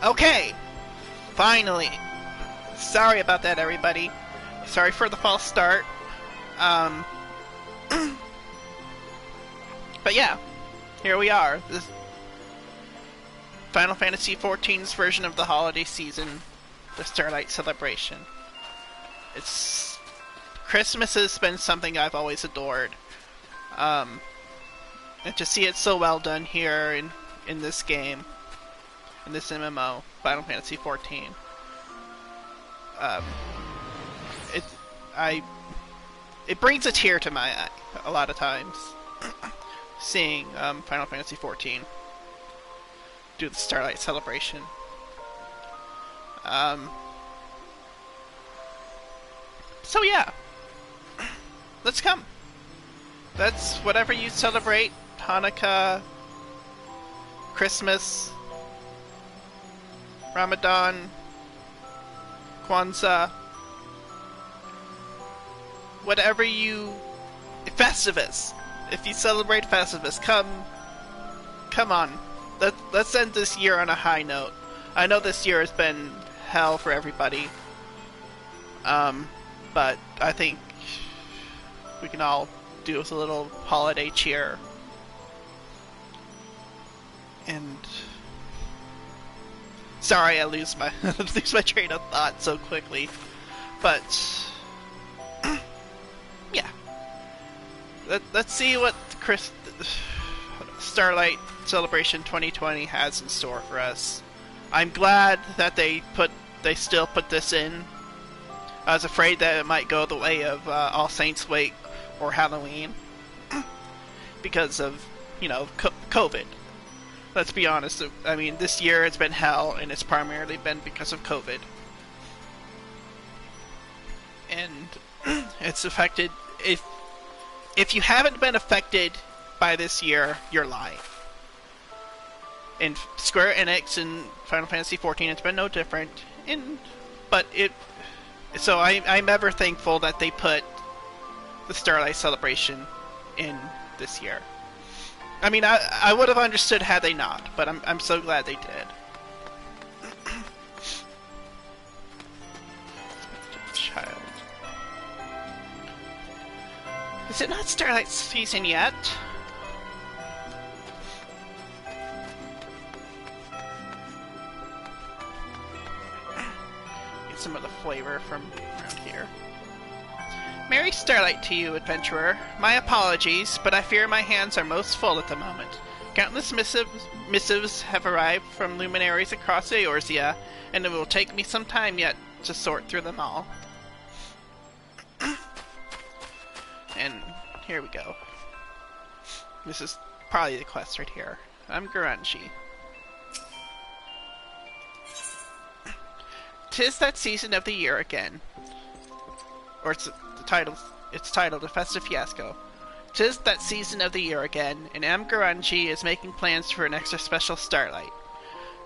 Okay, finally. Sorry about that, everybody. Sorry for the false start. But yeah, here we are. This Final Fantasy XIV's version of the holiday season, the Starlight Celebration. Christmas has been something I've always adored. And to see it so well done here in this game, in this MMO, Final Fantasy XIV. It brings a tear to my eye a lot of times, seeing Final Fantasy XIV do the Starlight Celebration. So yeah, let's come. That's whatever you celebrate, Hanukkah, Christmas, Ramadan, Kwanzaa, whatever you... Festivus! If you celebrate Festivus, come on. Let's end this year on a high note. I know this year has been hell for everybody. But I think we can all do with a little holiday cheer. And... Sorry I lose my train of thought so quickly. But... yeah. Let's see what Starlight Celebration 2020 has in store for us. I'm glad that they still put this in. I was afraid that it might go the way of All Saints' Wake or Halloween because of, COVID. Let's be honest. I mean, this year it's been hell, and it's primarily been because of COVID. And it's affected... If you haven't been affected by this year, you're lying. In Square Enix and Final Fantasy XIV, it's been no different. So I'm ever thankful that they put the Starlight Celebration in this year. I mean, I would have understood had they not, but I'm so glad they did. Child. Is it not Starlight season yet? Get some of the flavor from around here. Merry Starlight to you, adventurer. My apologies, but I fear my hands are most full at the moment. Countless missives have arrived from luminaries across Eorzea, and it will take me some time yet to sort through them all. And here we go. This is probably the quest right here. I'm Grungy. 'Tis that season of the year again. Or it's titled A Festive Fiasco. 'Tis that season of the year again, and M. Grungy is making plans for an extra special Starlight.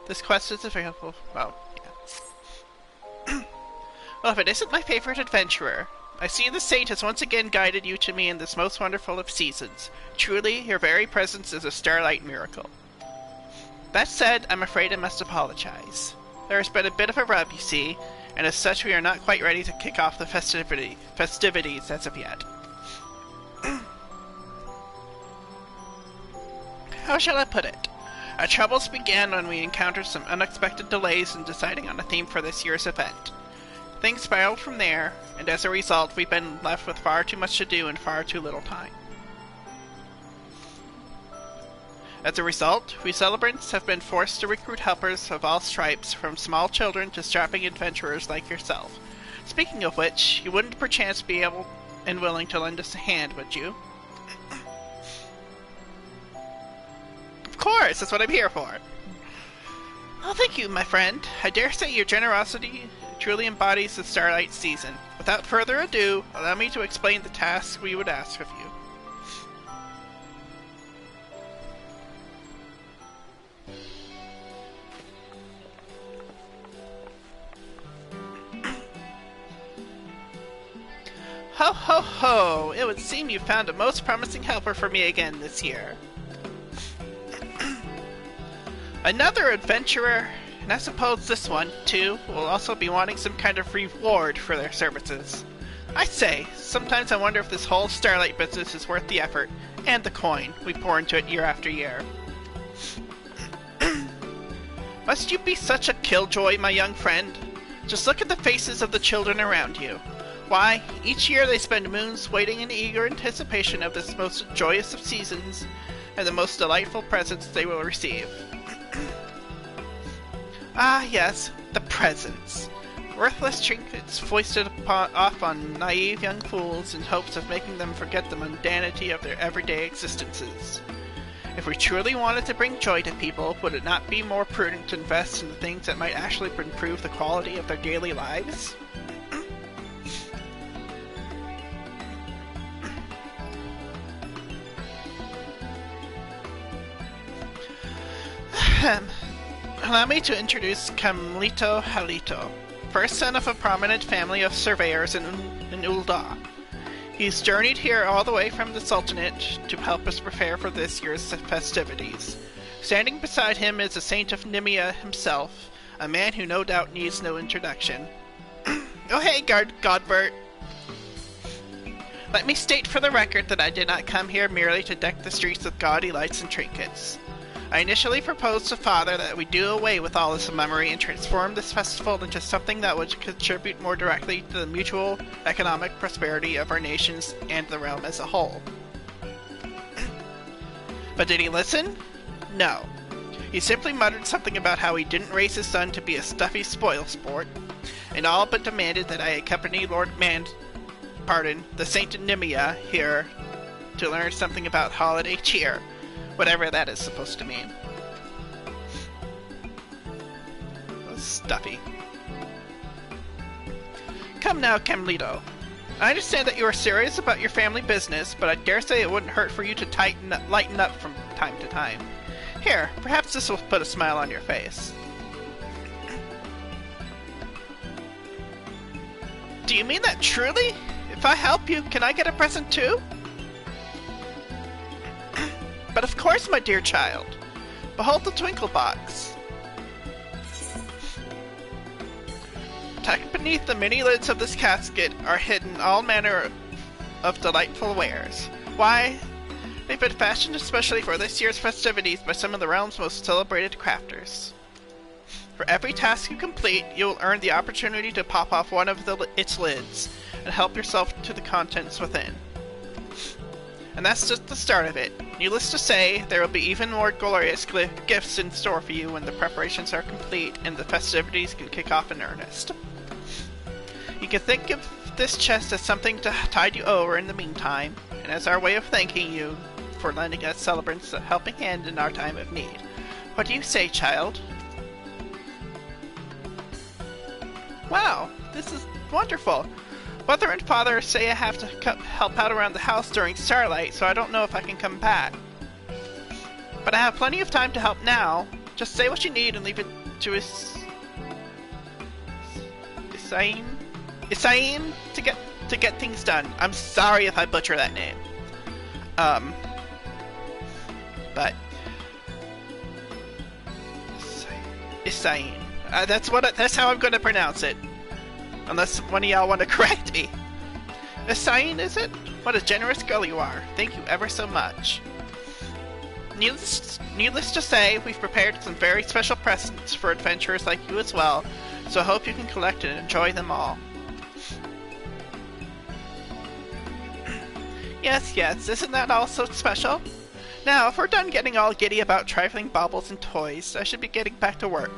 This quest is available... well, yeah. Well, if it isn't my favorite adventurer, I see the saint has once again guided you to me in this most wonderful of seasons. Truly, your very presence is a Starlight miracle. That said, I'm afraid I must apologize. There has been a bit of a rub, you see, and as such we are not quite ready to kick off the festivities as of yet. How shall I put it? Our troubles began when we encountered some unexpected delays in deciding on a theme for this year's event. Things spiraled from there, and as a result we've been left with far too much to do and far too little time. As a result, we celebrants have been forced to recruit helpers of all stripes, from small children to strapping adventurers like yourself. Speaking of which, you wouldn't perchance be able and willing to lend us a hand, would you? Of course, that's what I'm here for. Oh, thank you, my friend. I dare say your generosity truly embodies the Starlight season. Without further ado, allow me to explain the task we would ask of you. Ho ho ho! It would seem you found a most promising helper for me again this year. Another adventurer? And I suppose this one, too, will also be wanting some kind of reward for their services. I say, sometimes I wonder if this whole Starlight business is worth the effort, and the coin, we pour into it year after year. Must you be such a killjoy, my young friend? Just look at the faces of the children around you. Why, each year they spend moons waiting in eager anticipation of this most joyous of seasons, and the most delightful presents they will receive. Ah, yes, the presents. Worthless trinkets foisted off on naive young fools in hopes of making them forget the mundanity of their everyday existences. If we truly wanted to bring joy to people, would it not be more prudent to invest in the things that might actually improve the quality of their daily lives? Allow me to introduce Camlito Halito, first son of a prominent family of surveyors in Ul'dah. He's journeyed here all the way from the Sultanate to help us prepare for this year's festivities. Standing beside him is the Saint of Nimia himself, a man who no doubt needs no introduction. Oh hey, Godbert! Let me state for the record that I did not come here merely to deck the streets with gaudy lights and trinkets. I initially proposed to Father that we do away with all this memory and transform this festival into something that would contribute more directly to the mutual economic prosperity of our nations and the realm as a whole. But did he listen? No. He simply muttered something about how he didn't raise his son to be a stuffy spoilsport, and all but demanded that I accompany the Saint Nimia here to learn something about holiday cheer. Whatever that is supposed to mean. Stuffy. Come now, Camlito. I understand that you are serious about your family business, but I dare say it wouldn't hurt for you to lighten up from time to time. Here, perhaps this will put a smile on your face. Do you mean that truly? If I help you, can I get a present too? But of course, my dear child. Behold the twinkle box. Tucked beneath the many lids of this casket are hidden all manner of delightful wares. Why, they've been fashioned especially for this year's festivities by some of the realm's most celebrated crafters. For every task you complete, you will earn the opportunity to pop off one of its lids and help yourself to the contents within. And that's just the start of it. Needless to say, there will be even more glorious gifts in store for you when the preparations are complete and the festivities can kick off in earnest. You can think of this chest as something to tide you over in the meantime, and as our way of thanking you for lending us celebrants a helping hand in our time of need. What do you say, child? Wow, this is wonderful! Mother and Father say I have to help out around the house during Starlight, so I don't know if I can come back. But I have plenty of time to help now. Just say what you need and leave it to Isaim to get things done. I'm sorry if I butcher that name. But Isaim. That's how I'm going to pronounce it. Unless one of y'all want to correct me. Isaim, is it? What a generous girl you are. Thank you ever so much. Needless to say, we've prepared some very special presents for adventurers like you as well, so I hope you can collect and enjoy them all. Yes, isn't that all so special? Now, if we're done getting all giddy about trifling baubles and toys, I should be getting back to work.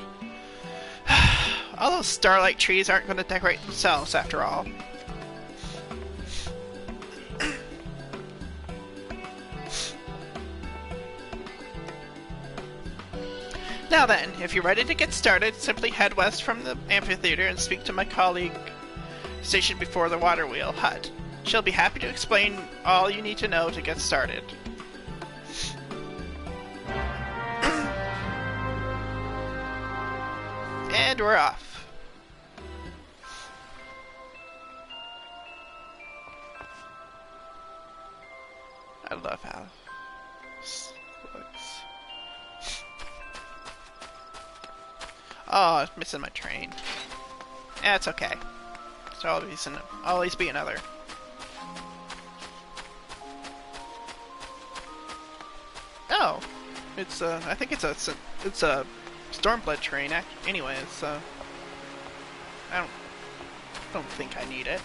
All those starlight trees aren't going to decorate themselves, after all. Now then, if you're ready to get started, simply head west from the amphitheater and speak to my colleague stationed before the water wheel hut. She'll be happy to explain all you need to know to get started. And we're off. I love how this looks. Oh, missing my train. Yeah, it's okay. There'll always be another. Oh, it's I think it's a Stormblood train. Anyways, I don't think I need it.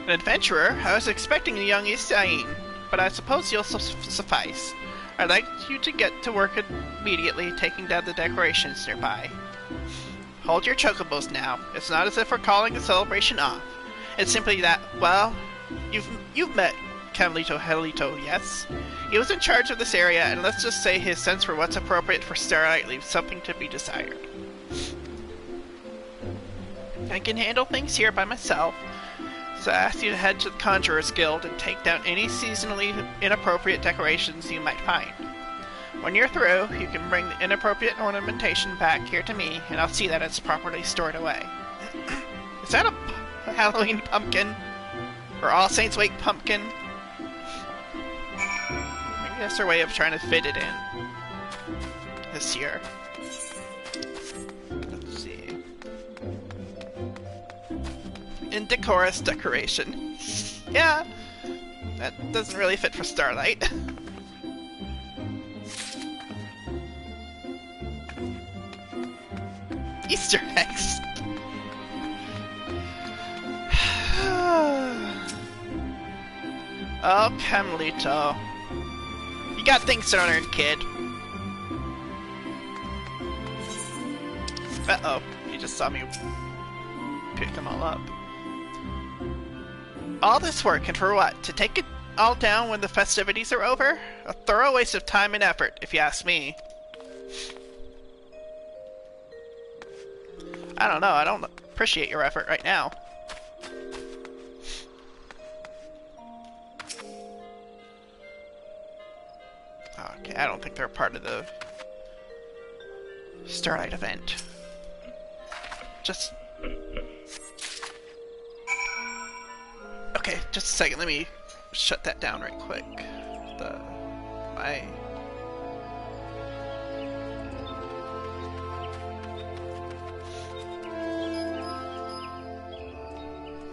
An adventurer? I was expecting a young Isain, but I suppose you'll suffice. I'd like you to get to work immediately, taking down the decorations nearby. Hold your chocobos now. It's not as if we're calling the celebration off. It's simply that, well, you've met Camlito Helito, yes? He was in charge of this area, and let's just say his sense for what's appropriate for Starlight leaves something to be desired. I can handle things here by myself, so I ask you to head to the Conjurer's Guild and take down any seasonally inappropriate decorations you might find. When you're through, you can bring the inappropriate ornamentation back here to me, and I'll see that it's properly stored away. Is that a Halloween pumpkin? Or All Saints' Wake pumpkin? Maybe that's their way of trying to fit it in this year. Let's see. Indecorous decoration. Yeah, that doesn't really fit for Starlight. Easter eggs. Oh, Camlito. You got things to learn, kid. Uh-oh. He just saw me pick them all up. All this work, and for what? To take it all down when the festivities are over? A thorough waste of time and effort, if you ask me. I don't know, I don't appreciate your effort right now. Okay, I don't think they're part of the Starlight event. Just... Okay, just a second, let me shut that down right quick.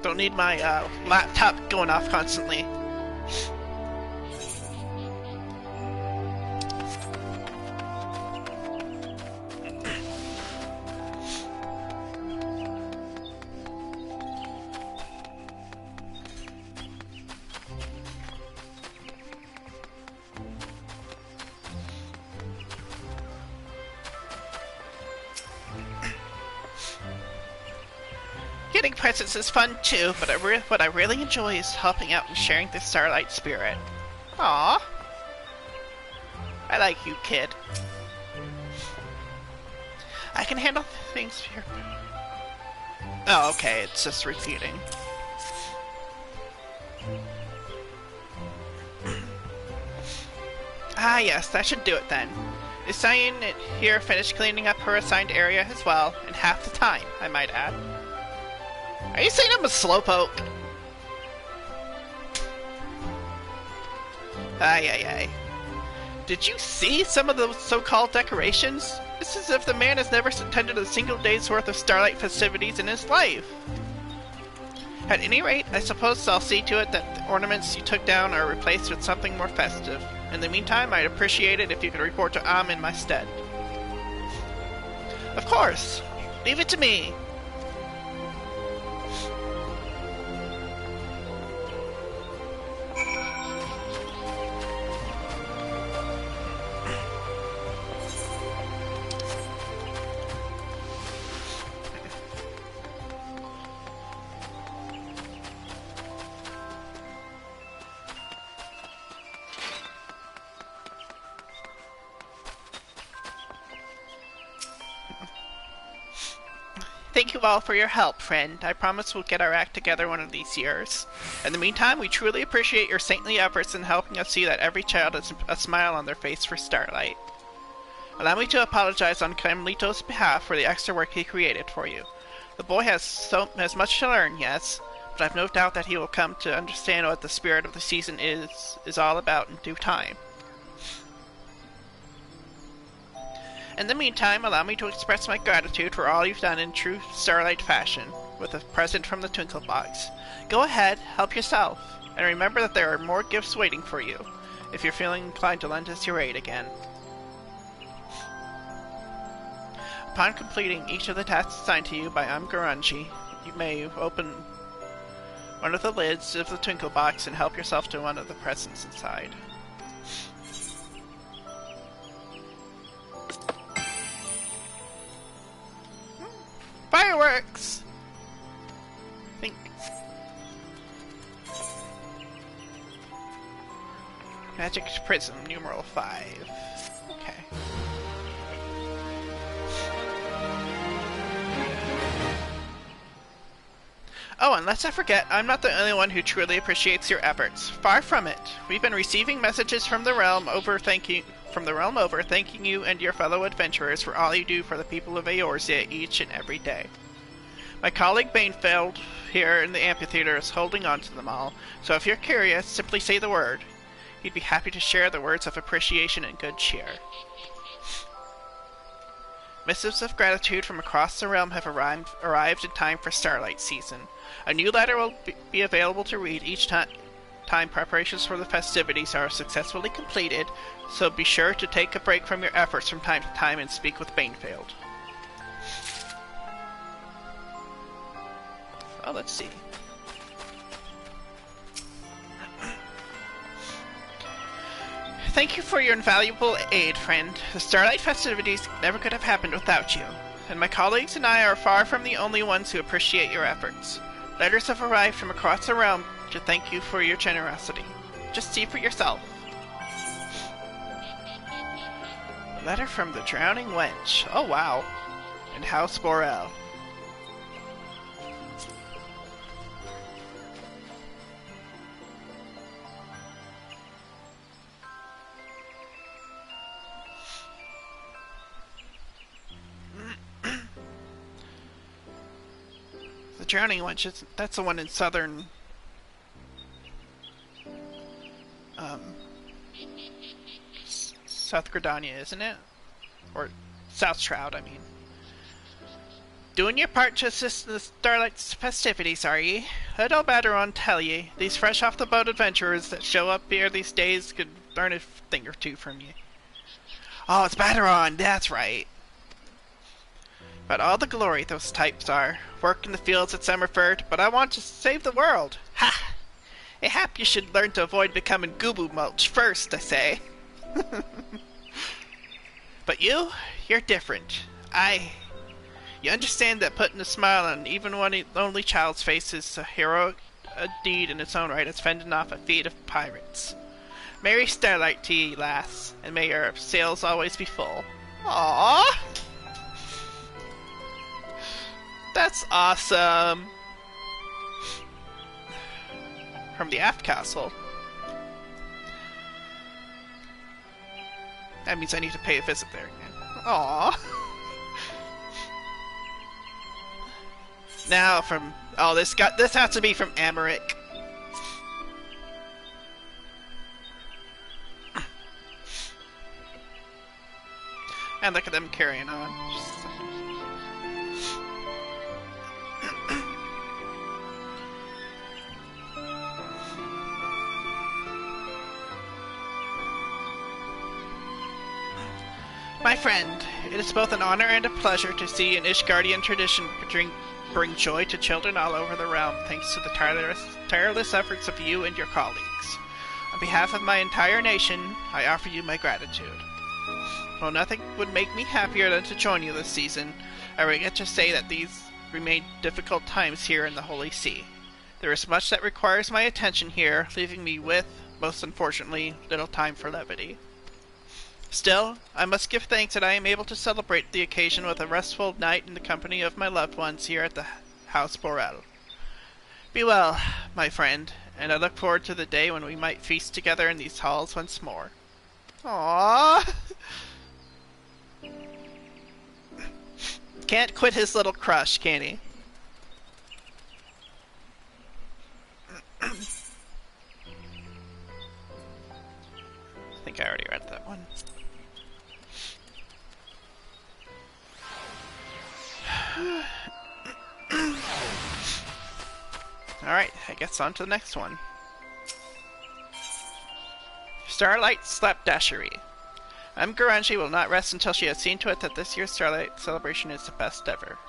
Don't need my laptop going off constantly. Getting presents is fun too, but what I really enjoy is helping out and sharing the Starlight spirit. Aww. I like you, kid. I can handle things here. Oh, okay, it's just repeating. Ah, yes, that should do it then. Isain here finished cleaning up her assigned area as well, in half the time, I might add. Are you saying I'm a slowpoke? Ay. Did you see some of those so-called decorations? It's as if the man has never attended a single day's worth of Starlight festivities in his life. At any rate, I suppose I'll see to it that the ornaments you took down are replaced with something more festive. In the meantime, I'd appreciate it if you could report to Am in my stead. Of course! Leave it to me! Thank you all for your help, friend. I promise we'll get our act together one of these years. In the meantime, we truly appreciate your saintly efforts in helping us see that every child has a smile on their face for Starlight. Allow me to apologize on Camlito's behalf for the extra work he created for you. The boy has much to learn, yes, but but I've no doubt that he will come to understand what the spirit of the season is all about in due time. In the meantime, allow me to express my gratitude for all you've done in true Starlight fashion, with a present from the Twinkle Box. Go ahead, help yourself, and remember that there are more gifts waiting for you, if you're feeling inclined to lend us your aid again. Upon completing each of the tasks assigned to you by Grungy, you may open one of the lids of the Twinkle Box and help yourself to one of the presents inside. Fireworks! Think. Magic Prism, numeral 5. Okay. Oh, and lest I forget, I'm not the only one who truly appreciates your efforts. Far from it. We've been receiving messages from the realm over thanking you and your fellow adventurers for all you do for the people of Eorzea each and every day. My colleague Banefeld here in the amphitheater is holding on to them all, so if you're curious, simply say the word. He'd be happy to share the words of appreciation and good cheer. Missives of gratitude from across the realm have arrived in time for Starlight season. A new letter will be available to read each time preparations for the festivities are successfully completed, so be sure to take a break from your efforts from time to time and speak with Banefeld. Oh, let's see. Thank you for your invaluable aid, friend. The Starlight festivities never could have happened without you, and my colleagues and I are far from the only ones who appreciate your efforts. Letters have arrived from across the realm to thank you for your generosity. Just see for yourself. A letter from the Drowning Wench. Oh wow. And House Borel. The Drowning Wench, that's the one in southern... South Gridania, isn't it? Or South Shroud, I mean. Doing your part to assist in the Starlight's festivities, are ye? Let old Baderon tell ye, these fresh-off-the-boat adventurers that show up here these days could learn a thing or two from ye. Oh, it's Baderon, that's right. But all the glory those types are. Work in the fields at Summerford, but I want to save the world. Ha! Mayhap you should learn to avoid becoming Goobu Mulch first, I say. But you're different. You understand that putting a smile on even one lonely child's face is a heroic deed in its own right as fending off a fleet of pirates. Merry Starlight to ye, lass, and may your sails always be full. Aww! That's awesome! From the Aft Castle. That means I need to pay a visit there again. Aww! Now from... Oh, this has to be from Amaric. And look at them carrying on. My friend, it is both an honor and a pleasure to see an Ishgardian tradition bring joy to children all over the realm, thanks to the tireless efforts of you and your colleagues. On behalf of my entire nation, I offer you my gratitude. While nothing would make me happier than to join you this season, I regret to say that these remain difficult times here in the Holy See. There is much that requires my attention here, leaving me with, most unfortunately, little time for levity. Still, I must give thanks that I am able to celebrate the occasion with a restful night in the company of my loved ones here at the House Borel. Be well, my friend, and I look forward to the day when we might feast together in these halls once more. Aww! Can't quit his little crush, can he? I already read that one. Alright, I guess on to the next one. Starlight Slapdashery. Garanji will not rest until she has seen to it that this year's Starlight Celebration is the best ever.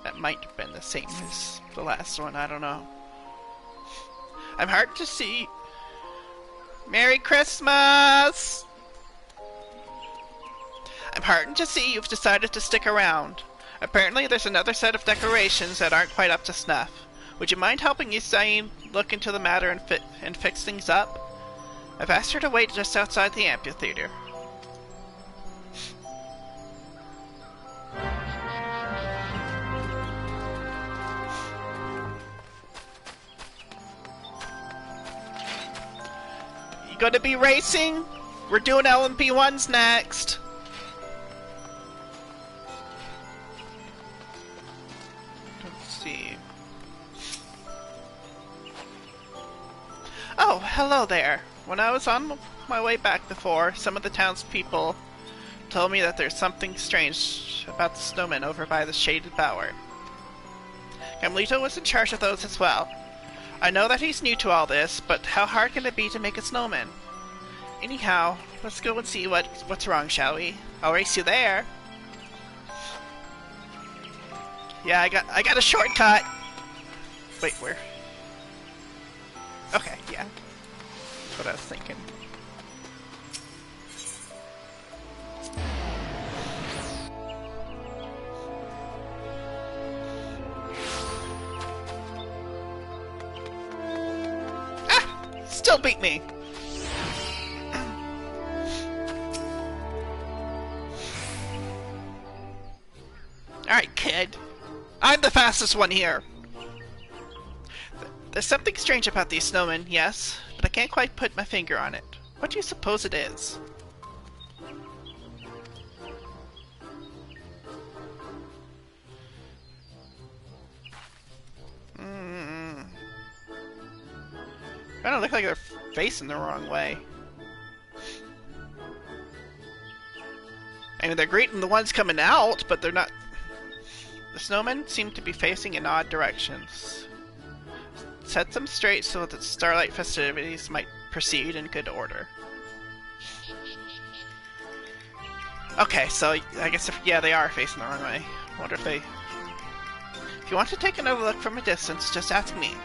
That might have been the same as the last one, I don't know. I'm hard to see. Merry Christmas! I'm heartened to see you've decided to stick around. Apparently there's another set of decorations that aren't quite up to snuff. Would you mind helping Usain look into the matter and fix things up? I've asked her to wait just outside the amphitheater. You gonna be racing? We're doing LMP1s next. Oh, hello there. When I was on my way back before, some of the townspeople told me that there's something strange about the snowmen over by the shaded bower. Gamlito was in charge of those as well. I know that he's new to all this, but how hard can it be to make a snowman? Anyhow, let's go and see what's wrong, shall we? I'll race you there. Yeah, I got a shortcut. Wait, where? Okay, yeah. That's what I was thinking. Ah! Still beat me! Alright, kid. I'm the fastest one here! There's something strange about these snowmen, yes, but I can't quite put my finger on it. What do you suppose it is? Kind of look like they're facing the wrong way. I mean, they're greeting the ones coming out, but they're not. The snowmen seem to be facing in odd directions. Set them straight so that the Starlight festivities might proceed in good order. Okay, so I guess yeah, they are facing the wrong way. I wonder if they... If you want to take another look from a distance, just ask me.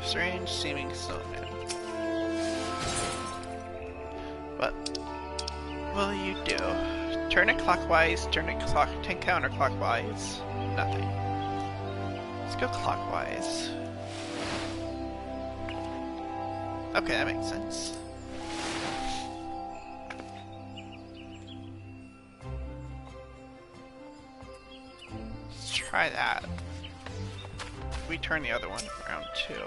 Strange seeming snowman. What will you do? Turn it clockwise, turn it counterclockwise. Nothing. Let's go clockwise. Okay, that makes sense. Let's try that. We turn the other one around too.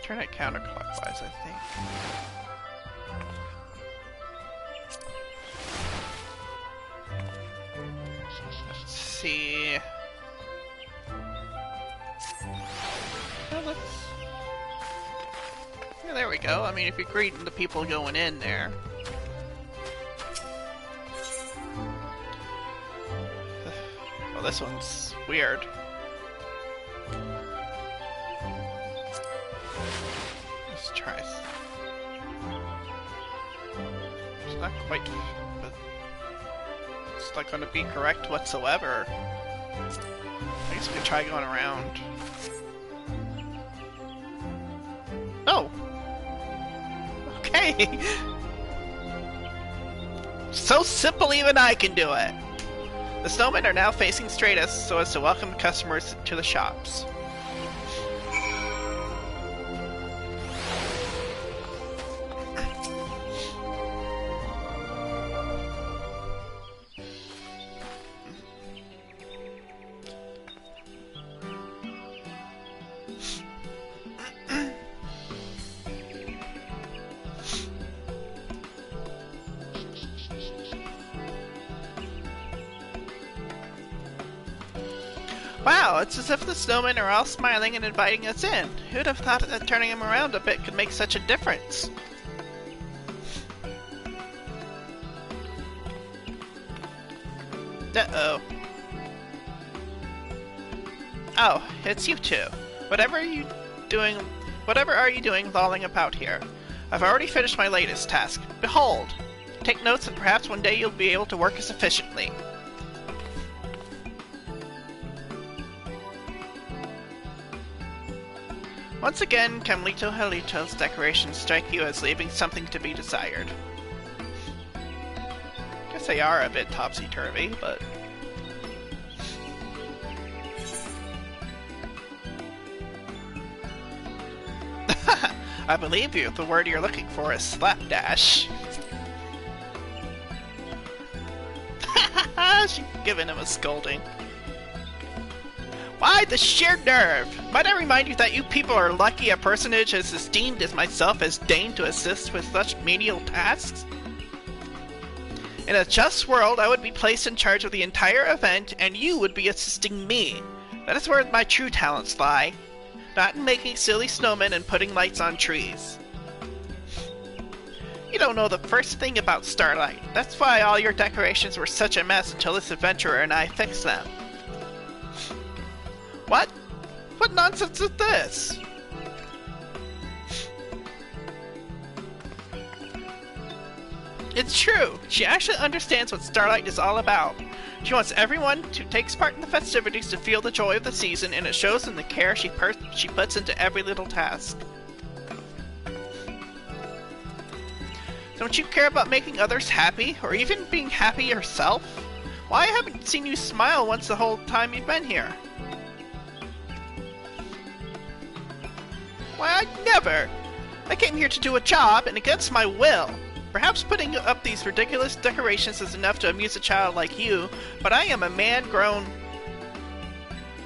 Turn it counterclockwise, I think. Let's see. Yeah, there we go. I mean, if you're greeting the people going in there. Well, this one's weird. Let's try. It's not quite, but it's not going to be correct whatsoever. I guess we could try going around. Oh! Okay! So simple, even I can do it! The snowmen are now facing straight so as to welcome customers to the shops. Wow, it's as if the snowmen are all smiling and inviting us in. Who'd have thought that turning them around a bit could make such a difference? Uh-oh. Oh, it's you two. Whatever are you doing lolling about here? I've already finished my latest task. Behold! Take notes and perhaps one day you'll be able to work as efficiently. Once again, Camlito Halito's decorations strike you as leaving something to be desired. Guess they are a bit topsy-turvy, but... I believe you. The word you're looking for is slapdash. She's giving him a scolding. Why, the sheer nerve! Might I remind you that you people are lucky a personage as esteemed as myself has deigned to assist with such menial tasks? In a just world, I would be placed in charge of the entire event, and you would be assisting me. That is where my true talents lie. Not in making silly snowmen and putting lights on trees. You don't know the first thing about Starlight. That's why all your decorations were such a mess until this adventurer and I fixed them. What? What nonsense is this? It's true. She actually understands what Starlight is all about. She wants everyone who takes part in the festivities to feel the joy of the season, and it shows in the care she puts into every little task. Don't you care about making others happy, or even being happy yourself? Why, I haven't seen you smile once the whole time you've been here. Why, I never! I came here to do a job, and against my will. Perhaps putting up these ridiculous decorations is enough to amuse a child like you, but I am a man grown...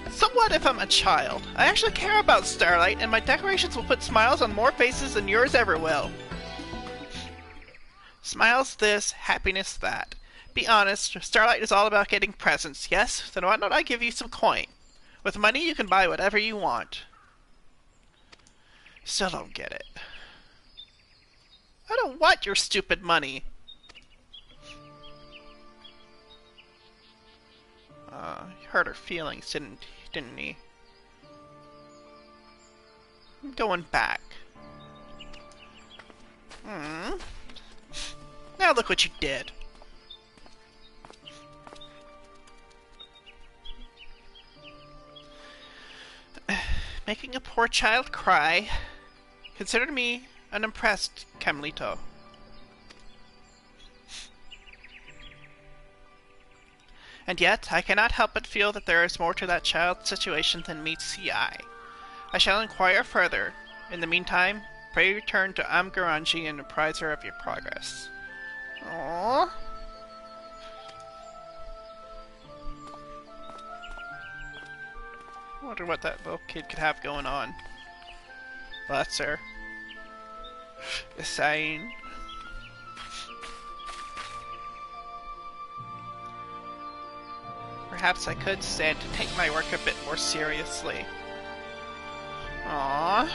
So what if I'm a child? I actually care about Starlight, and my decorations will put smiles on more faces than yours ever will. Smiles this, happiness that. Be honest, Starlight is all about getting presents, yes? Then why don't I give you some coin? With money you can buy whatever you want. Still don't get it. I don't want your stupid money. He hurt her feelings, didn't he? I'm going back. Now look what you did. Making a poor child cry. Consider me unimpressed, Camlito. And yet, I cannot help but feel that there is more to that child's situation than meets the eye. I shall inquire further. In the meantime, pray return to Amgaranji and apprise her of your progress. Aww. I wonder what that little kid could have going on. Bless her. Insane. Perhaps I could stand to take my work a bit more seriously. Aww.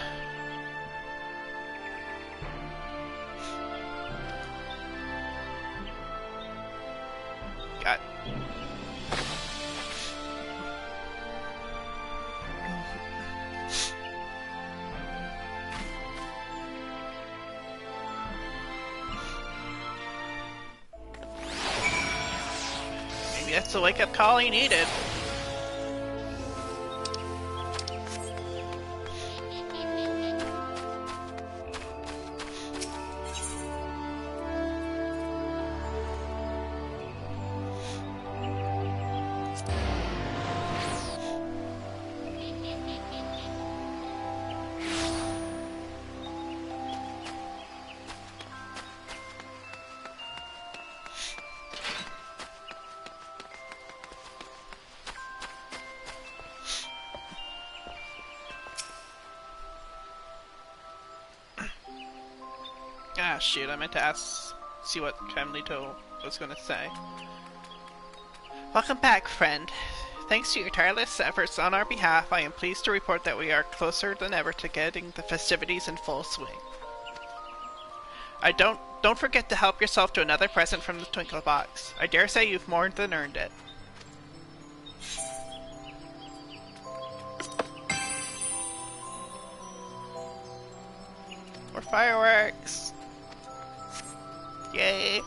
God. That's the wake-up call he needed. Ah, shoot, I meant to see what Camlito was gonna say. Welcome back, friend. Thanks to your tireless efforts on our behalf, I am pleased to report that we are closer than ever to getting the festivities in full swing. Don't forget to help yourself to another present from the Twinkle Box. I dare say you've more than earned it. More fireworks! Yay!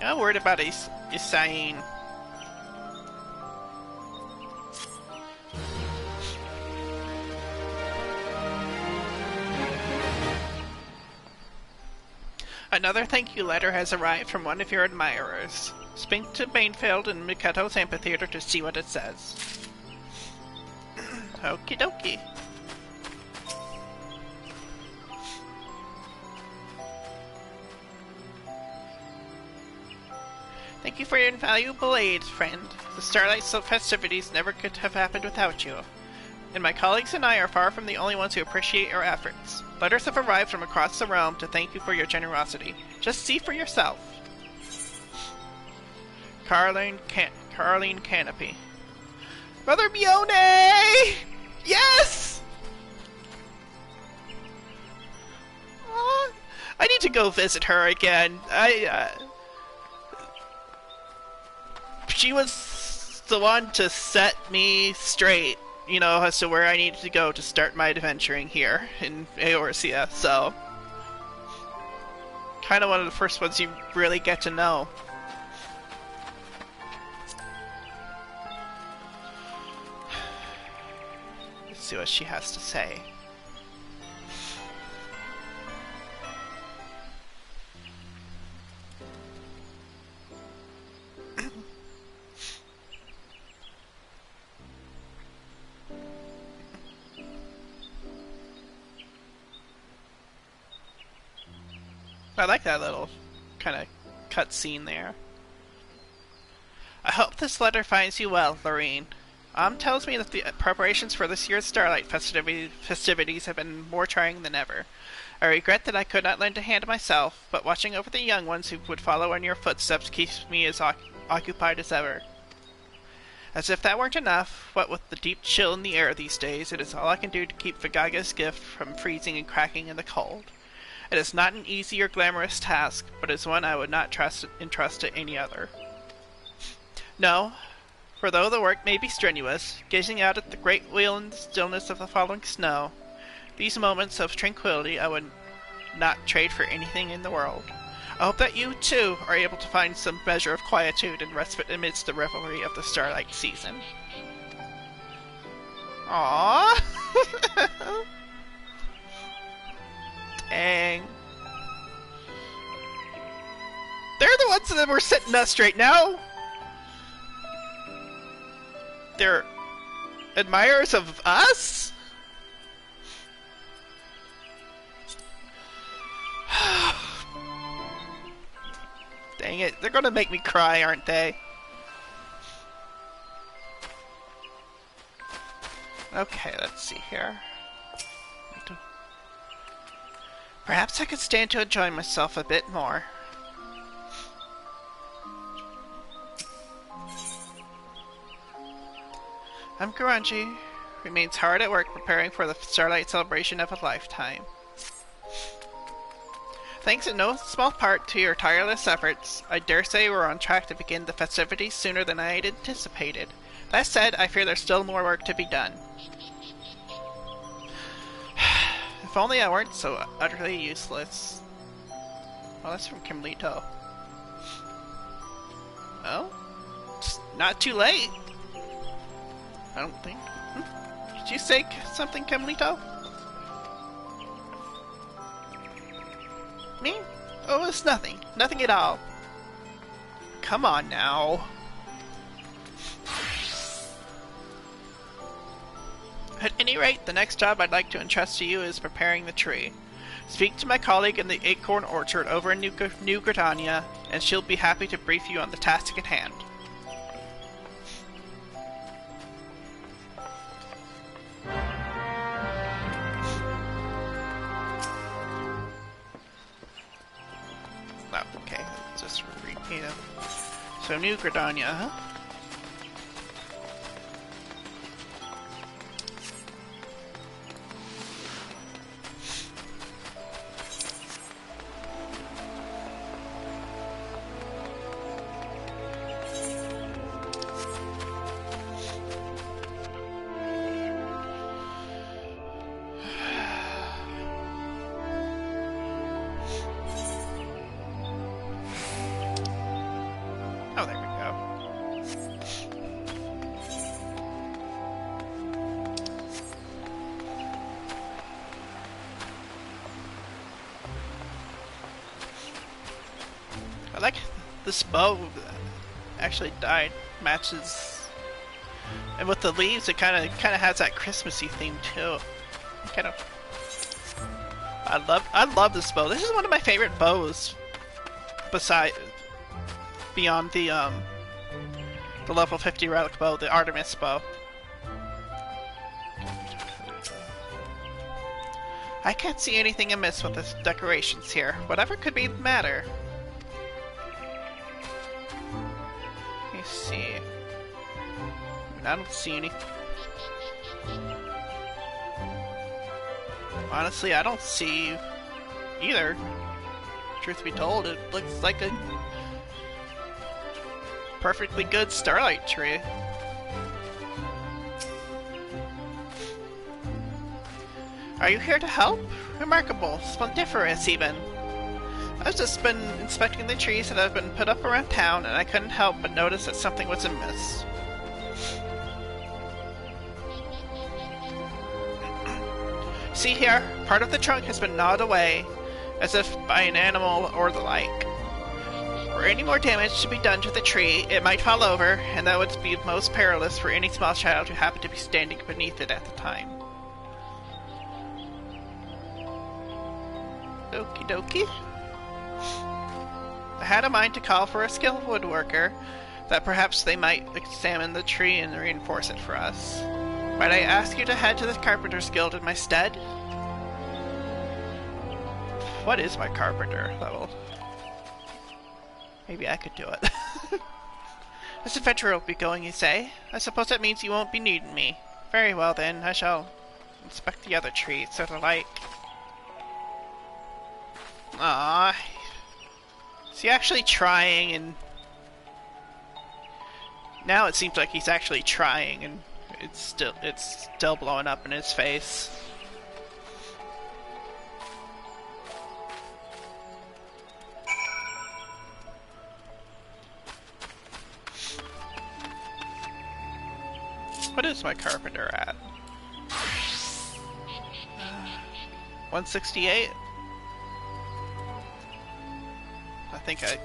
I'm worried about Isaine. Another thank you letter has arrived from one of your admirers. Speak to Bainfield in Miketo's amphitheater to see what it says. Okie dokie. Thank you for your invaluable aid, friend. The Starlight festivities never could have happened without you. And my colleagues and I are far from the only ones who appreciate your efforts. Letters have arrived from across the realm to thank you for your generosity. Just see for yourself. Carleen Canopy. Brother Mione! Yes! Aww. I need to go visit her again. She was the one to set me straight, you know, as to where I needed to go to start my adventuring here in Eorzea, so... kind of one of the first ones you really get to know. Let's see what she has to say. I like that little kind of cutscene there. I hope this letter finds you well, Lorene. Tells me that the preparations for this year's Starlight festivities have been more trying than ever. I regret that I could not lend a hand myself, but watching over the young ones who would follow in your footsteps keeps me as occupied as ever. As if that weren't enough, what with the deep chill in the air these days, it is all I can do to keep Vigaga's gift from freezing and cracking in the cold. It is not an easy or glamorous task, but is one I would not entrust to any other. No, for though the work may be strenuous, gazing out at the great wheel in the stillness of the falling snow, these moments of tranquility I would not trade for anything in the world. I hope that you, too, are able to find some measure of quietude and respite amidst the revelry of the Starlight season. Aww! Dang. They're the ones that were setting us straight now! They're admirers of us? Dang it, they're gonna make me cry, aren't they? Okay, let's see here. Perhaps I could stand to enjoy myself a bit more. Grungy remains hard at work preparing for the Starlight Celebration of a lifetime. Thanks in no small part to your tireless efforts, I dare say we're on track to begin the festivities sooner than I had anticipated. That said, I fear there's still more work to be done. If only I weren't so utterly useless. Well, that's from Kimlito. Well, it's not too late. I don't think. Did you say something, Kimlito? Me? Oh, it's nothing. Nothing at all. Come on now. At any rate, the next job I'd like to entrust to you is preparing the tree. Speak to my colleague in the Acorn Orchard over in New Britannia, and she'll be happy to brief you on the task at hand. Oh, okay, let's just read Yeah. So New Gridania, huh? Oh, there we go. I like this bow actually dyed matches, and with the leaves, it kind of has that Christmassy theme too. Kind of. I love this bow. This is one of my favorite bows. Beyond the level 50 relic bow, the Artemis bow. I can't see anything amiss with the decorations here. Whatever could be the matter. Let me see. I don't see any. Honestly, I don't see either. Truth be told, it looks like a perfectly good Starlight tree. Are you here to help? Remarkable, splendiferous even. I've just been inspecting the trees that have been put up around town, and I couldn't help but notice that something was amiss. See here, part of the trunk has been gnawed away, as if by an animal or the like. Were any more damage to be done to the tree, it might fall over, and that would be most perilous for any small child who happened to be standing beneath it at the time. Okie dokie. I had a mind to call for a skilled woodworker, that perhaps they might examine the tree and reinforce it for us. Might I ask you to head to the Carpenter's Guild in my stead? What is my carpenter level? Maybe I could do it. This adventure will be going, you say? I suppose that means you won't be needing me. Very well then, I shall inspect the other trees, sort of like. Ah, is he actually trying? And now it seems like he's actually trying, and it's still blowing up in his face. What is my carpenter at? 168? I think I...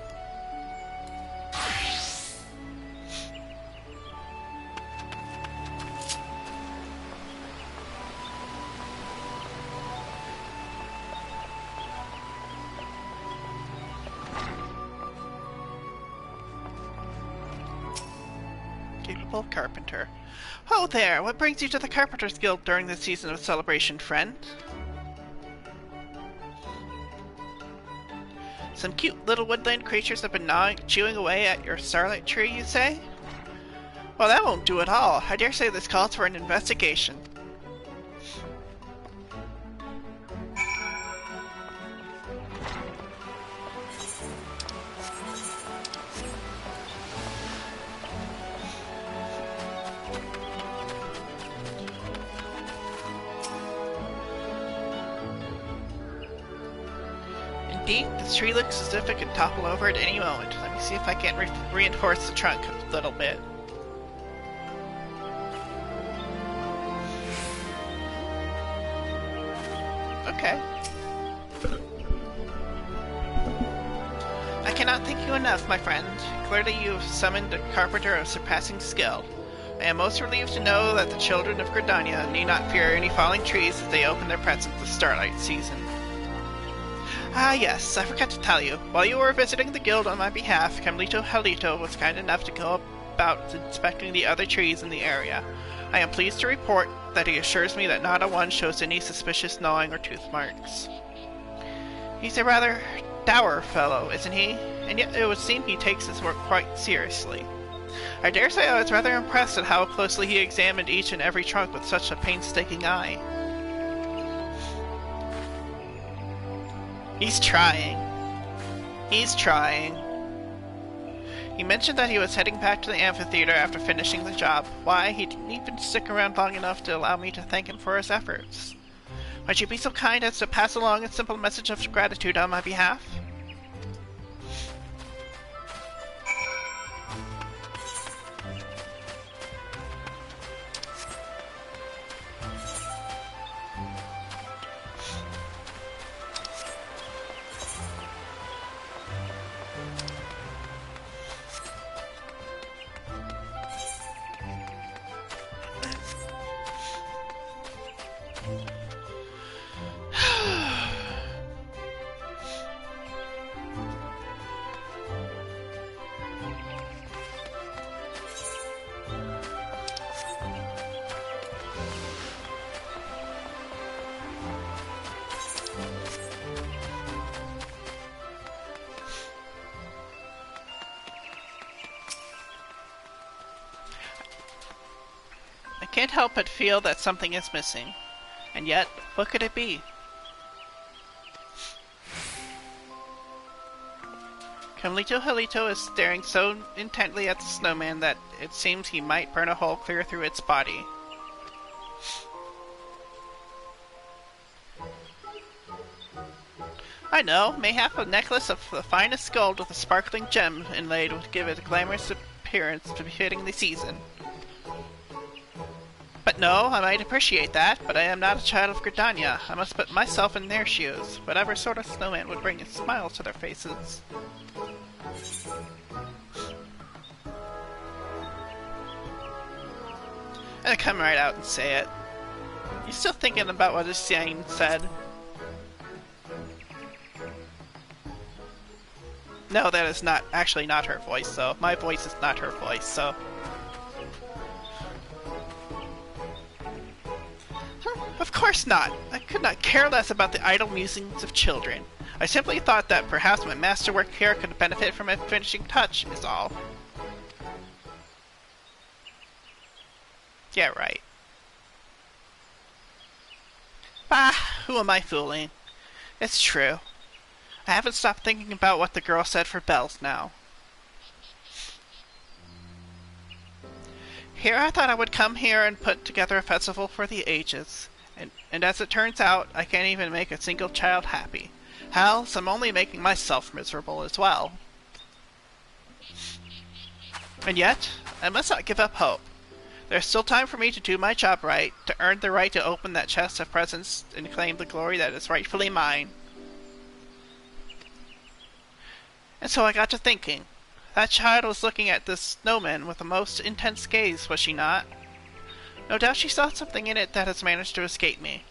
Capable carpenter. Oh there! What brings you to the Carpenter's Guild during the season of celebration, friend? Some cute little woodland creatures have been chewing away at your starlight tree, you say? Well, that won't do at all. I dare say this calls for an investigation. Indeed, this tree looks as if it could topple over at any moment. Let me see if I can't reinforce the trunk a little bit. Okay. I cannot thank you enough, my friend. Clearly you have summoned a carpenter of surpassing skill. I am most relieved to know that the children of Gridania need not fear any falling trees as they open their presents this starlight season. Ah yes, I forgot to tell you. While you were visiting the guild on my behalf, Camlito Halito was kind enough to go about inspecting the other trees in the area. I am pleased to report that he assures me that not a one shows any suspicious gnawing or tooth marks. He's a rather dour fellow, isn't he? And yet it would seem he takes his work quite seriously. I dare say I was rather impressed at how closely he examined each and every trunk with such a painstaking eye. He's trying. He's trying. He mentioned that he was heading back to the amphitheater after finishing the job. Why, he didn't even stick around long enough to allow me to thank him for his efforts. Might you be so kind as to pass along a simple message of gratitude on my behalf? I can't help but feel that something is missing. And yet, what could it be? Camlito Halito is staring so intently at the snowman that it seems he might burn a hole clear through its body. I know, mayhap a necklace of the finest gold with a sparkling gem inlaid would give it a glamorous appearance befitting the season. But no, I might appreciate that, but I am not a child of Gridania. I must put myself in their shoes. Whatever sort of snowman would bring a smile to their faces. And come right out and say it. You still thinking about what Hussein said? No, that is not actually not her voice, so my voice is not her voice, so. Of course not! I could not care less about the idle musings of children. I simply thought that perhaps my masterwork here could benefit from a finishing touch, is all. Yeah, right. Ah, who am I fooling? It's true. I haven't stopped thinking about what the girl said for bells now. Here I thought I would come here and put together a festival for the ages. And as it turns out, I can't even make a single child happy. Hell, I'm only making myself miserable as well. And yet, I must not give up hope. There's still time for me to do my job right, to earn the right to open that chest of presents and claim the glory that is rightfully mine. And so I got to thinking. That child was looking at this snowman with a most intense gaze, was she not? No doubt she saw something in it that has managed to escape me.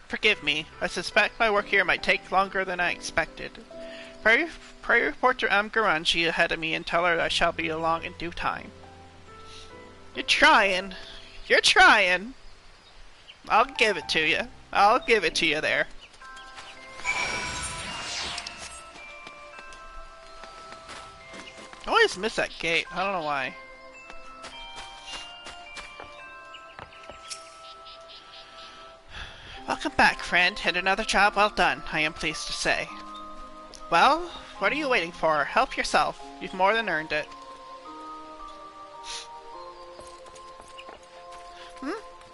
Forgive me, I suspect my work here might take longer than I expected. Pray report to Amgaranji ahead of me and tell her I shall be along in due time. You're trying. You're trying. I'll give it to you. I'll give it to you there. I always miss that gate. I don't know why. Welcome back, friend, and another job well done, I am pleased to say. Well, what are you waiting for? Help yourself. You've more than earned it.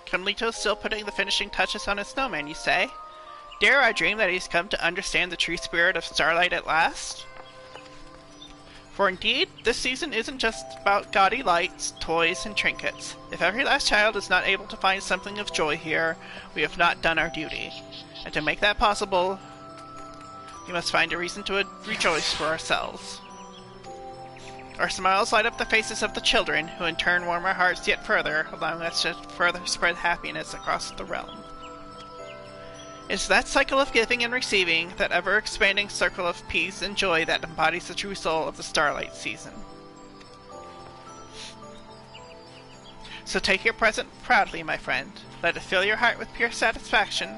Camlito's still putting the finishing touches on his snowman, you say? Dare I dream that he's come to understand the true spirit of Starlight at last? For indeed, this season isn't just about gaudy lights, toys, and trinkets. If every last child is not able to find something of joy here, we have not done our duty. And to make that possible, we must find a reason to rejoice for ourselves. Our smiles light up the faces of the children, who in turn warm our hearts yet further, allowing us to further spread happiness across the realm. It's that cycle of giving and receiving, that ever-expanding circle of peace and joy that embodies the true soul of the Starlight season. So take your present proudly, my friend. Let it fill your heart with pure satisfaction.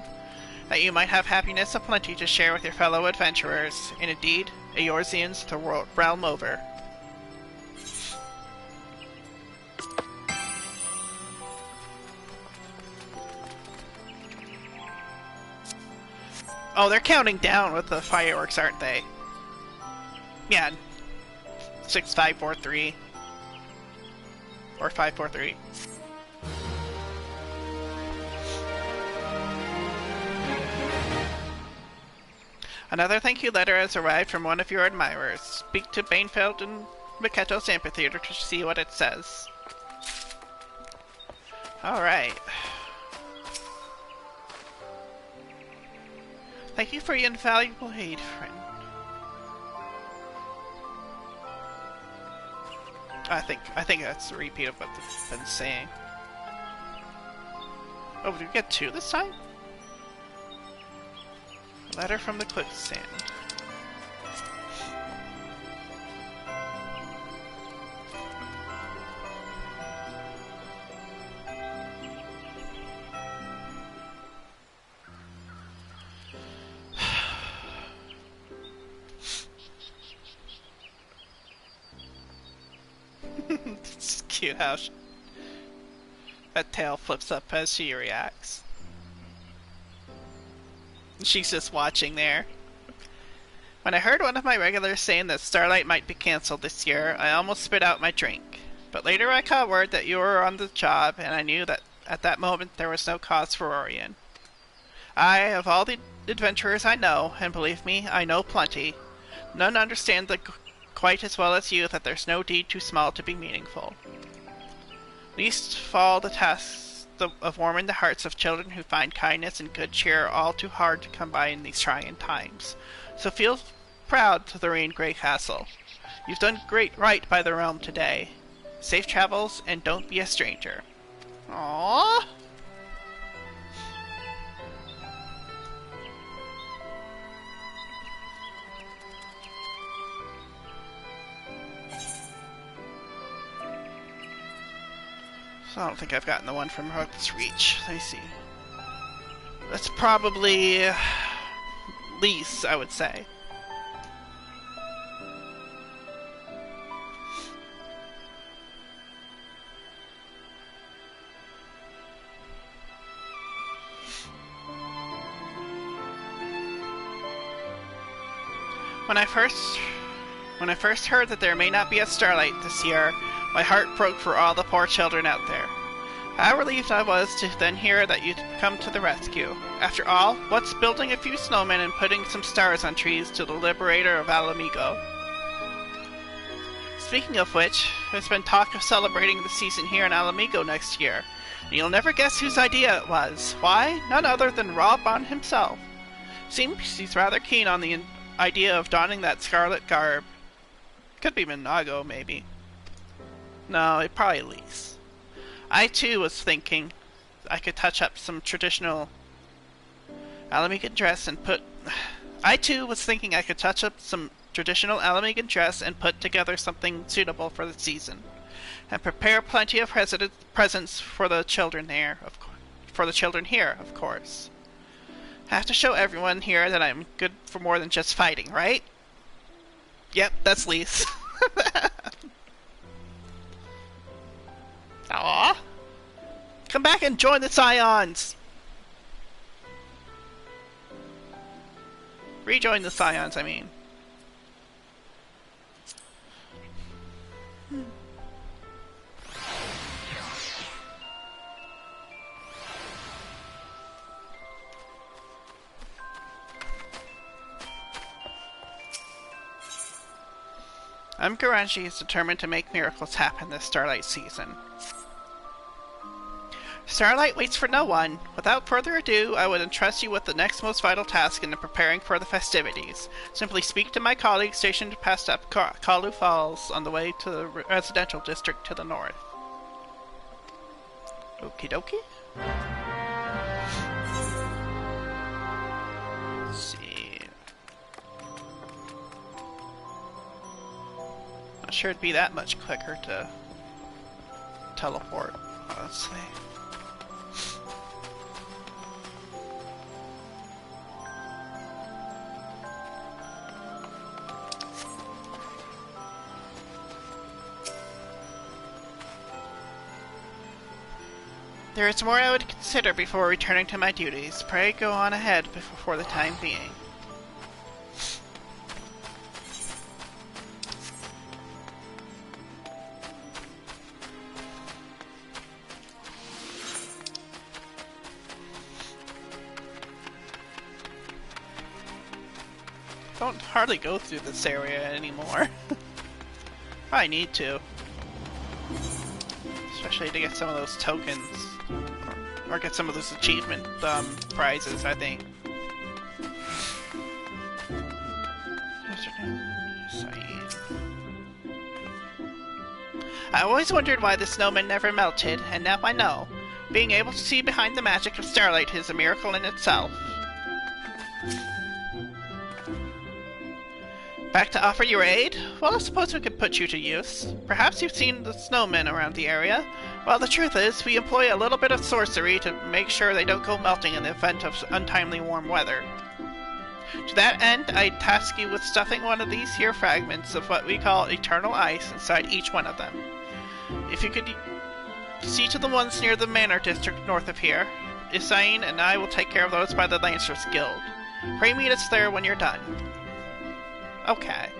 that you might have happiness aplenty to share with your fellow adventurers, and indeed, Eorzeans the realm over. Oh, they're counting down with the fireworks, aren't they? Yeah. 6, 5, 4, 3. Or 5, 4, 3. Another thank you letter has arrived from one of your admirers. Speak to Bainfeld and Miketo's amphitheater to see what it says. Alright. Thank you for your invaluable aid, friend. I think that's a repeat of what they've been saying. Oh, did we get 2 this time? A letter from the quicksand. It's cute how that tail flips up as she reacts. She's just watching there. When I heard one of my regulars saying that Starlight might be cancelled this year, I almost spit out my drink. But later I caught word that you were on the job, and I knew that at that moment there was no cause for worrying. Of all the adventurers I know, and believe me, I know plenty, none understand quite as well as you that there's no deed too small to be meaningful. Least of all the tasks of warming the hearts of children who find kindness and good cheer all too hard to come by in these trying times. So feel proud to the Rain Grey Castle. You've done great right by the realm today. Safe travels, and don't be a stranger. Aww. So I don't think I've gotten the one from Rook's Reach. Let me see. That's probably Lise, I would say. When I first heard that there may not be a Starlight this year, my heart broke for all the poor children out there. How relieved I was to then hear that you'd come to the rescue. After all, what's building a few snowmen and putting some stars on trees to the liberator of Alamigo? Speaking of which, there's been talk of celebrating the season here in Alamigo next year, and you'll never guess whose idea it was. Why? None other than Rob Bond himself. Seems he's rather keen on the idea of donning that scarlet garb. Could be Minago, maybe. No, it probably Lise. I too was thinking I could touch up some traditional Alamigan dress and put together something suitable for the season, and prepare plenty of presents for the children here, of course. Have to show everyone here that I'm good for more than just fighting, right? Yep, that's Lise. Aww. Come back and join the Scions! Rejoin the Scions, I mean. Garanshi is determined to make miracles happen this Starlight season. Starlight waits for no one. Without further ado, I would entrust you with the next most vital task in preparing for the festivities. Simply speak to my colleague stationed past up Kalu Falls on the way to the residential district to the north. Okie dokie. Let's see. Not sure it'd be that much quicker to teleport. Let's see. There is more I would consider before returning to my duties. Pray go on ahead for the time being. Don't hardly go through this area anymore. I need to. Especially to get some of those tokens. Or get some of those achievement prizes, I think. I always wondered why the snowman never melted, and now I know. Being able to see behind the magic of starlight is a miracle in itself. Back to offer your aid? Well, I suppose we could put you to use. Perhaps you've seen the snowmen around the area. Well, the truth is, we employ a little bit of sorcery to make sure they don't go melting in the event of untimely warm weather. To that end, I task you with stuffing one of these here fragments of what we call eternal ice inside each one of them. If you could see to the ones near the Manor District north of here, Isaine and I will take care of those by the Lancers Guild. Pray meet us there when you're done. Okay.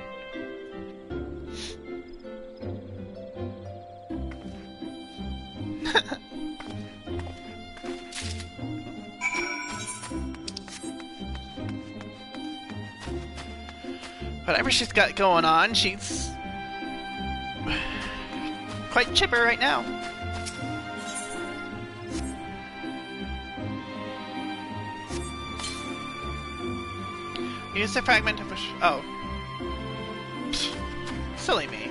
Whatever she's got going on, she's quite chipper right now. Use the fragment of oh. Silly me.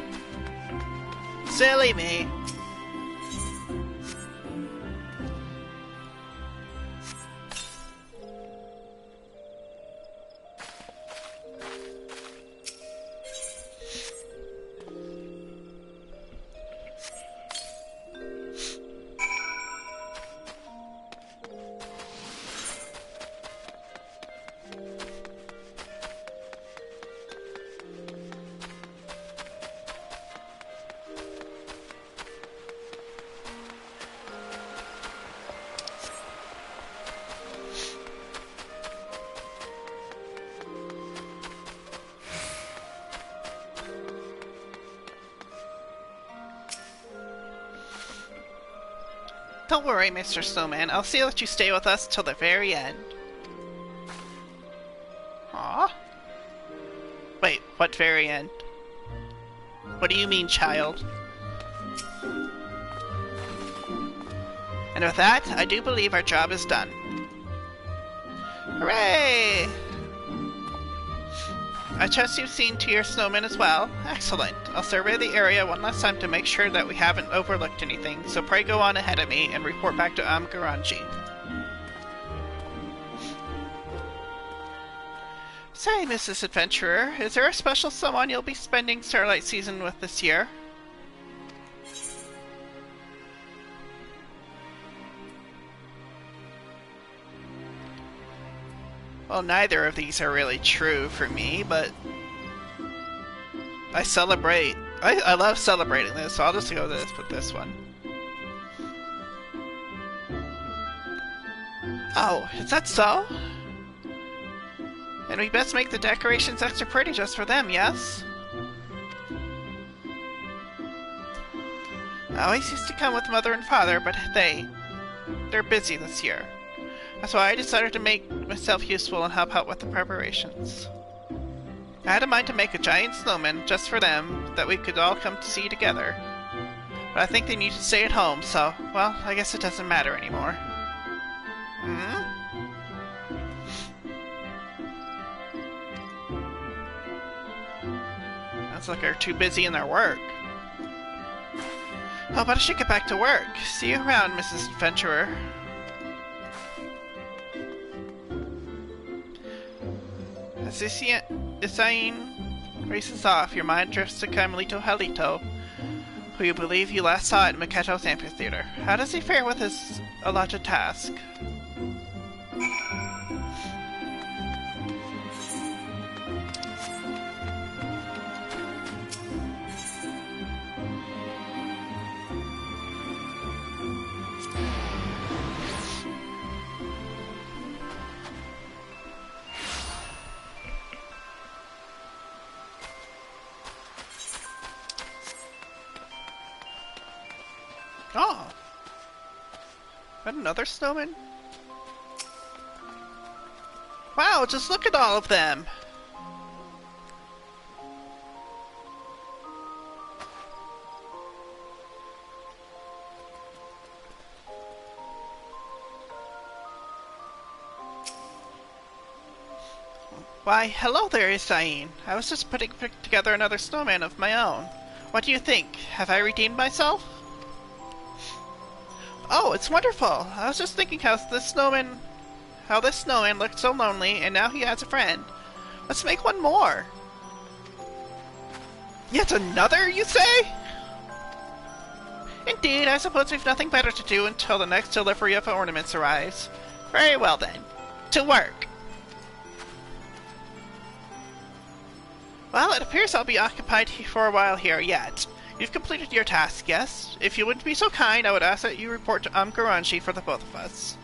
Silly me. Don't worry, Mr. Snowman. I'll see that you stay with us till the very end. Aww. Wait, what very end? What do you mean, child? And with that, I do believe our job is done. Hooray! I trust you've seen to your snowmen as well. Excellent. I'll survey the area one last time to make sure that we haven't overlooked anything, so pray go on ahead of me and report back to Garanji. Say, Mrs. Adventurer, is there a special someone you'll be spending Starlight Season with this year? Well, neither of these are really true for me, but I celebrate. I love celebrating this, so I'll just go with this one. Oh, is that so? And we best make the decorations extra pretty just for them, yes? I always used to come with Mother and Father, but they're busy this year. That's why I decided to make myself useful and help out with the preparations. I had a mind to make a giant snowman just for them that we could all come to see together. But I think they need to stay at home, so, well, I guess it doesn't matter anymore. Hmm? Sounds like they're too busy in their work. Oh, but I should get back to work. See you around, Mrs. Adventurer. As Isaine races off, your mind drifts to Carmelito Halito, who you believe you last saw at Maketo's amphitheater. How does he fare with his allotted task? Oh. Got another snowman? Wow, just look at all of them! Why, hello there, Isaine. I was just putting together another snowman of my own. What do you think? Have I redeemed myself? Oh, it's wonderful. I was just thinking how this snowman looked so lonely, and now he has a friend. Let's make one more. Yet another, you say? Indeed, I suppose we've nothing better to do until the next delivery of ornaments arrives. Very well then. To work. Well, it appears I'll be occupied for a while here yet. You've completed your task, yes? If you wouldn't be so kind, I would ask that you report to Garanshi for the both of us.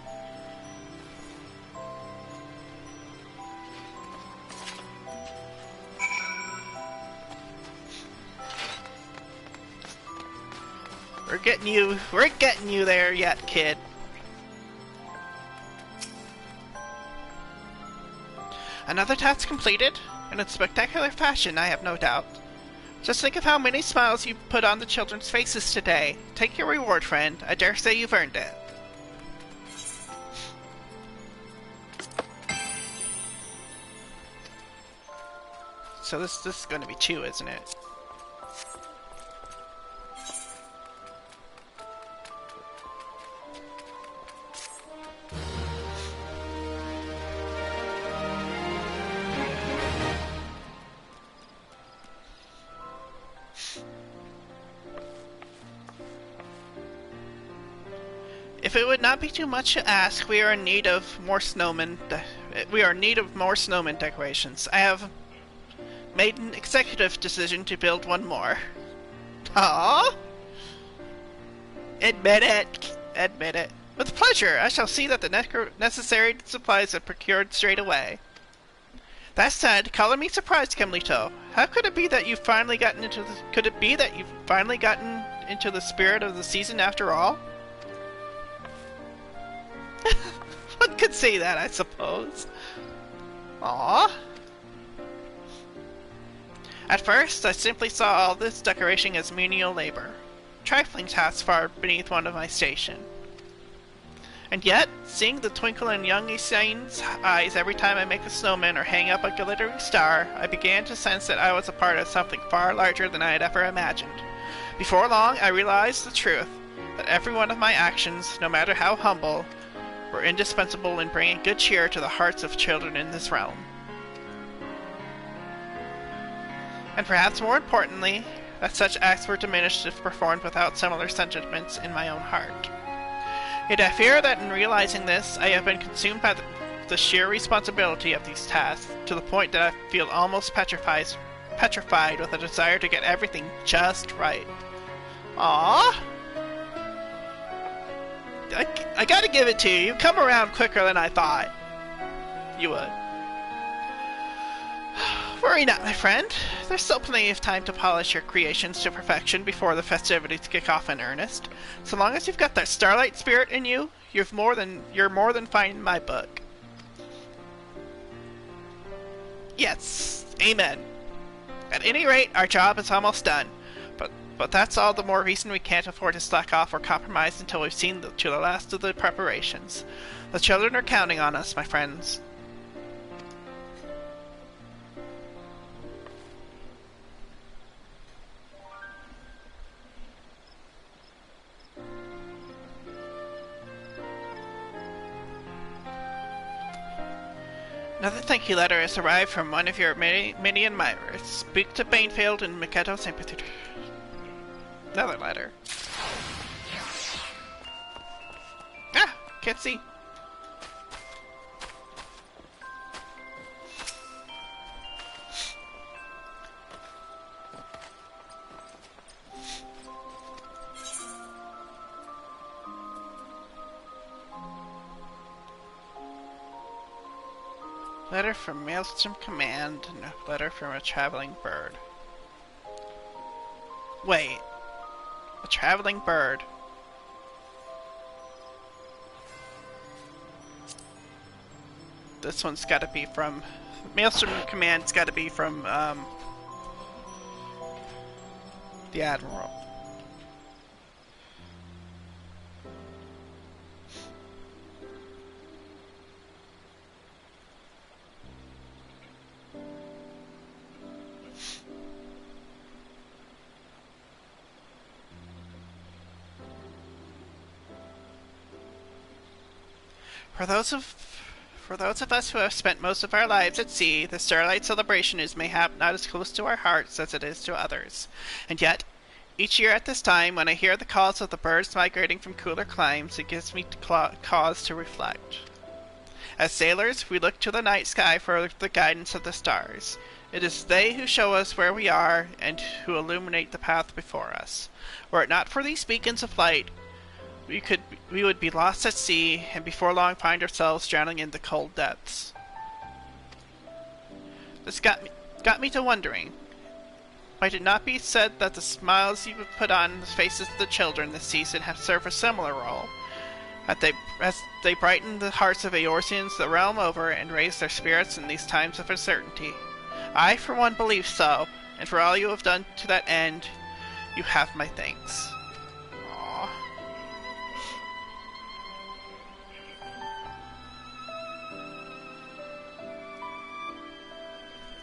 We're getting you there yet, kid. Another task completed? In a spectacular fashion, I have no doubt. Just think of how many smiles you put on the children's faces today. Take your reward, friend. I dare say you've earned it. So this is going to be Chew, isn't it? If it would not be too much to ask, we are in need of more snowmen. Decorations. I have made an executive decision to build one more. Aww. Admit it. Admit it. With pleasure. I shall see that the necessary supplies are procured straight away. That said, color me surprised, Kemlito. How could it be that you've finally gotten into the? Could it be that you've finally gotten into the spirit of the season after all? One could say that, I suppose. Aww. At first, I simply saw all this decoration as menial labor, trifling tasks far beneath one of my station. And yet, seeing the twinkle in young Isaine's eyes every time I make a snowman or hang up a glittering star, I began to sense that I was a part of something far larger than I had ever imagined. Before long, I realized the truth, that every one of my actions, no matter how humble, were indispensable in bringing good cheer to the hearts of children in this realm. And perhaps more importantly, that such acts were diminished if performed without similar sentiments in my own heart. Yet I fear that in realizing this, I have been consumed by the sheer responsibility of these tasks, to the point that I feel almost petrified with a desire to get everything just right. Aww! I gotta give it to you. You come around quicker than I thought you would. Worry not, my friend. There's still plenty of time to polish your creations to perfection before the festivities kick off in earnest. So long as you've got that Starlight spirit in you, you're more than fine in my book. Yes, amen. At any rate, our job is almost done. But that's all the more reason we can't afford to slack off or compromise until we've seen to the last of the preparations. The children are counting on us, my friends. Another thank you letter has arrived from one of your many admirers. Speak to Banefield and Miketo sympathy. Another letter. Ah! Can't see. Letter from Maelstrom Command and a letter from a traveling bird. Wait. A traveling bird. This one's got to be from Maelstrom Command's got to be from the Admiral. For those of us who have spent most of our lives at sea, the Starlight Celebration is mayhap not as close to our hearts as it is to others. And yet, each year at this time, when I hear the calls of the birds migrating from cooler climes, it gives me cause to reflect. As sailors, we look to the night sky for the guidance of the stars. It is they who show us where we are and who illuminate the path before us. Were it not for these beacons of light, we would be lost at sea, and before long find ourselves drowning in the cold depths. This got me to wondering. Might it not be said that the smiles you put on the faces of the children this season have served a similar role, as they brighten the hearts of Eorzeans the realm over and raise their spirits in these times of uncertainty? I, for one, believe so, and for all you have done to that end, you have my thanks.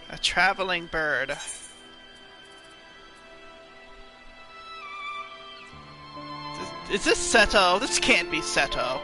A traveling bird. Is this Seto? This can't be Seto.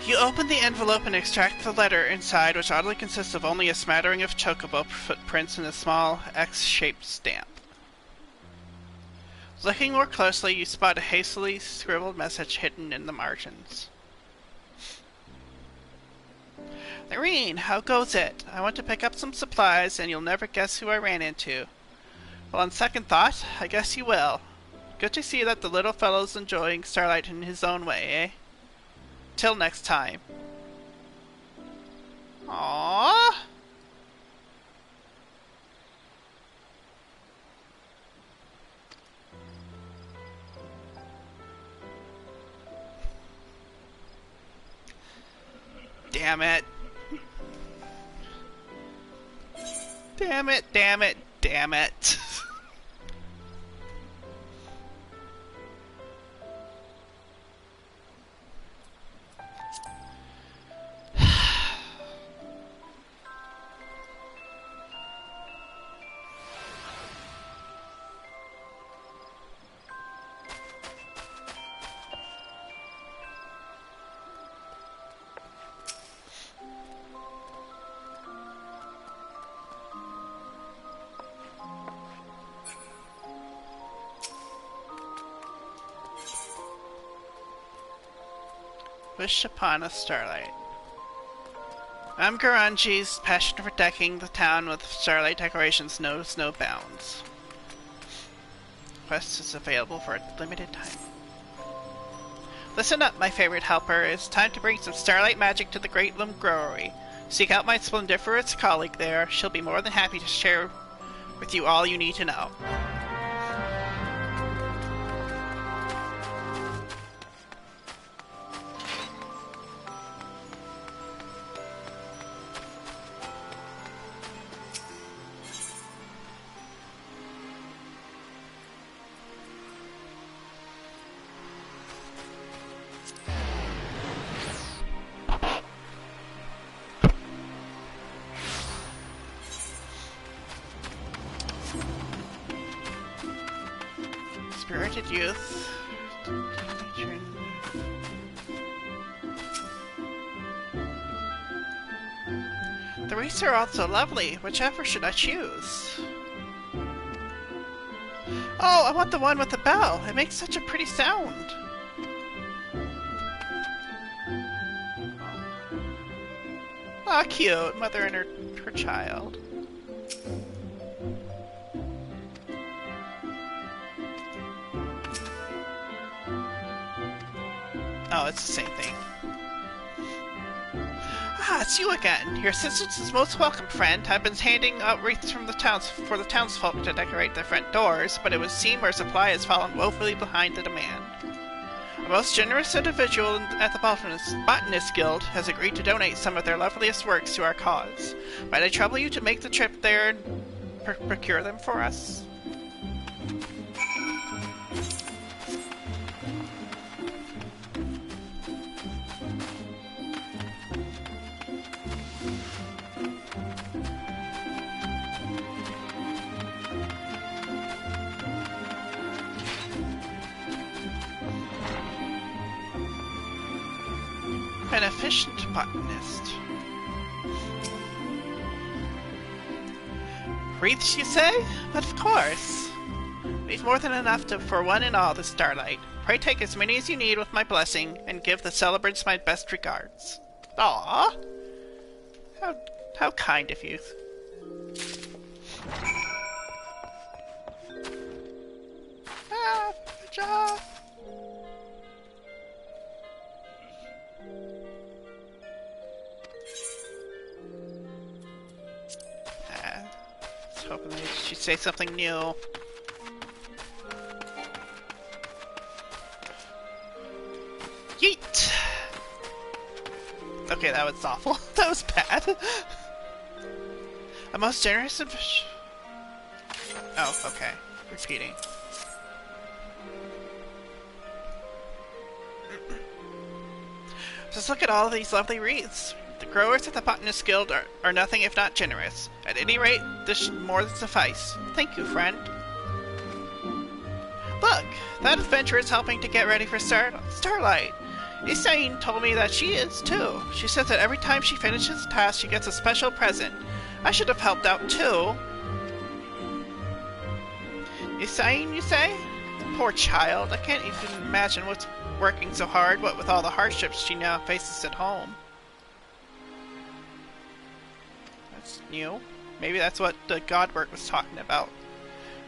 You open the envelope and extract the letter inside, which oddly consists of only a smattering of chocobo footprints and a small X-shaped stamp. Looking more closely, you spot a hastily scribbled message hidden in the margins. Irene, how goes it? I want to pick up some supplies, and you'll never guess who I ran into. Well, on second thought, I guess you will. Good to see that the little fellow's enjoying Starlight in his own way, eh? Till next time. Aww. Damn it. Damn it, damn it, damn it. Wish upon a starlight. Amgaranji's passion for decking the town with starlight decorations knows no bounds. Quest is available for a limited time. Listen up, my favorite helper. It's time to bring some starlight magic to the Great Loom Growery. Seek out my splendiferous colleague there. She'll be more than happy to share with you all you need to know. Spirited youth. The wreaths are also lovely. Whichever should I choose? Oh, I want the one with the bell. It makes such a pretty sound. Aw, cute. Mother and her child. Oh, it's the same thing. Ah, it's you again. Your assistance is most welcome, friend. I've been handing out wreaths from the for the townsfolk to decorate their front doors, but it would seem our supply has fallen woefully behind the demand. A most generous individual at the Botanist Guild has agreed to donate some of their loveliest works to our cause. Might I trouble you to make the trip there and procure them for us? An efficient botanist. Wreaths, you say? But of course. We've more than enough for one and all this Starlight. Pray take as many as you need with my blessing, and give the celebrants my best regards. Aww. How kind of you. Ah, good job. Hoping that she'd say something new. Yeet! Okay, that was awful. That was bad. A most generous of... Oh, okay. Repeating. Just look at all of these lovely wreaths. The growers at the Botanist Guild are nothing if not generous. At any rate, this should more than suffice. Thank you, friend. Look! That adventurer is helping to get ready for Starlight. Isaine told me that she is, too. She says that every time she finishes a task, she gets a special present. I should have helped out, too. Isaine, you say? Poor child. I can't even imagine what's working so hard, what with all the hardships she now faces at home. New. Maybe that's what the Godwork was talking about.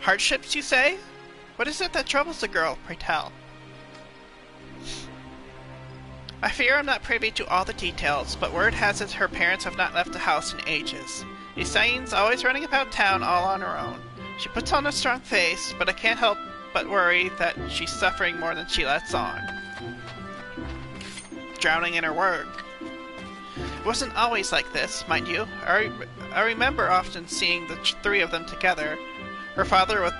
Hardships, you say? What is it that troubles the girl, pray tell? I fear I'm not privy to all the details, but word has it her parents have not left the house in ages. Isaine's always running about town all on her own. She puts on a strong face, but I can't help but worry that she's suffering more than she lets on. Drowning in her work. It wasn't always like this, mind you. I remember often seeing the three of them together. Her father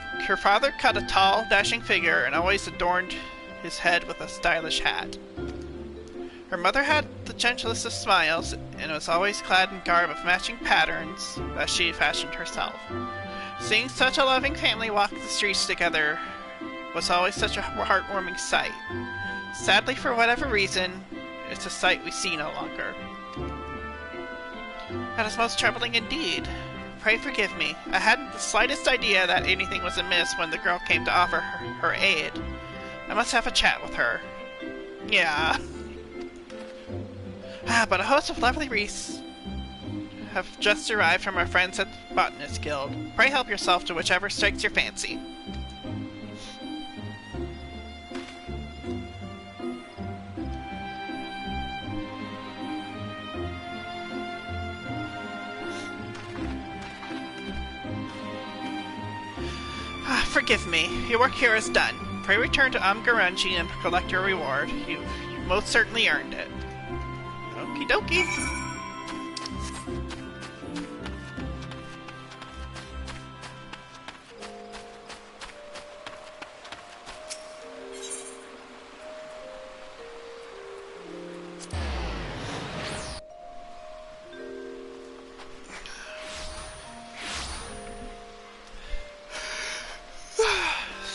cut a tall, dashing figure and always adorned his head with a stylish hat. Her mother had the gentlest of smiles and was always clad in garb of matching patterns that she fashioned herself. Seeing such a loving family walk the streets together was always such a heartwarming sight. Sadly, for whatever reason, it's a sight we see no longer. That is most troubling indeed. Pray forgive me. I hadn't the slightest idea that anything was amiss when the girl came to offer her aid. I must have a chat with her. Yeah. But a host of lovely wreaths have just arrived from our friends at the Botanist Guild. Pray help yourself to whichever strikes your fancy. Forgive me. Your work here is done. Pray return to Amgarunji and collect your reward. You most certainly earned it. Okie dokie.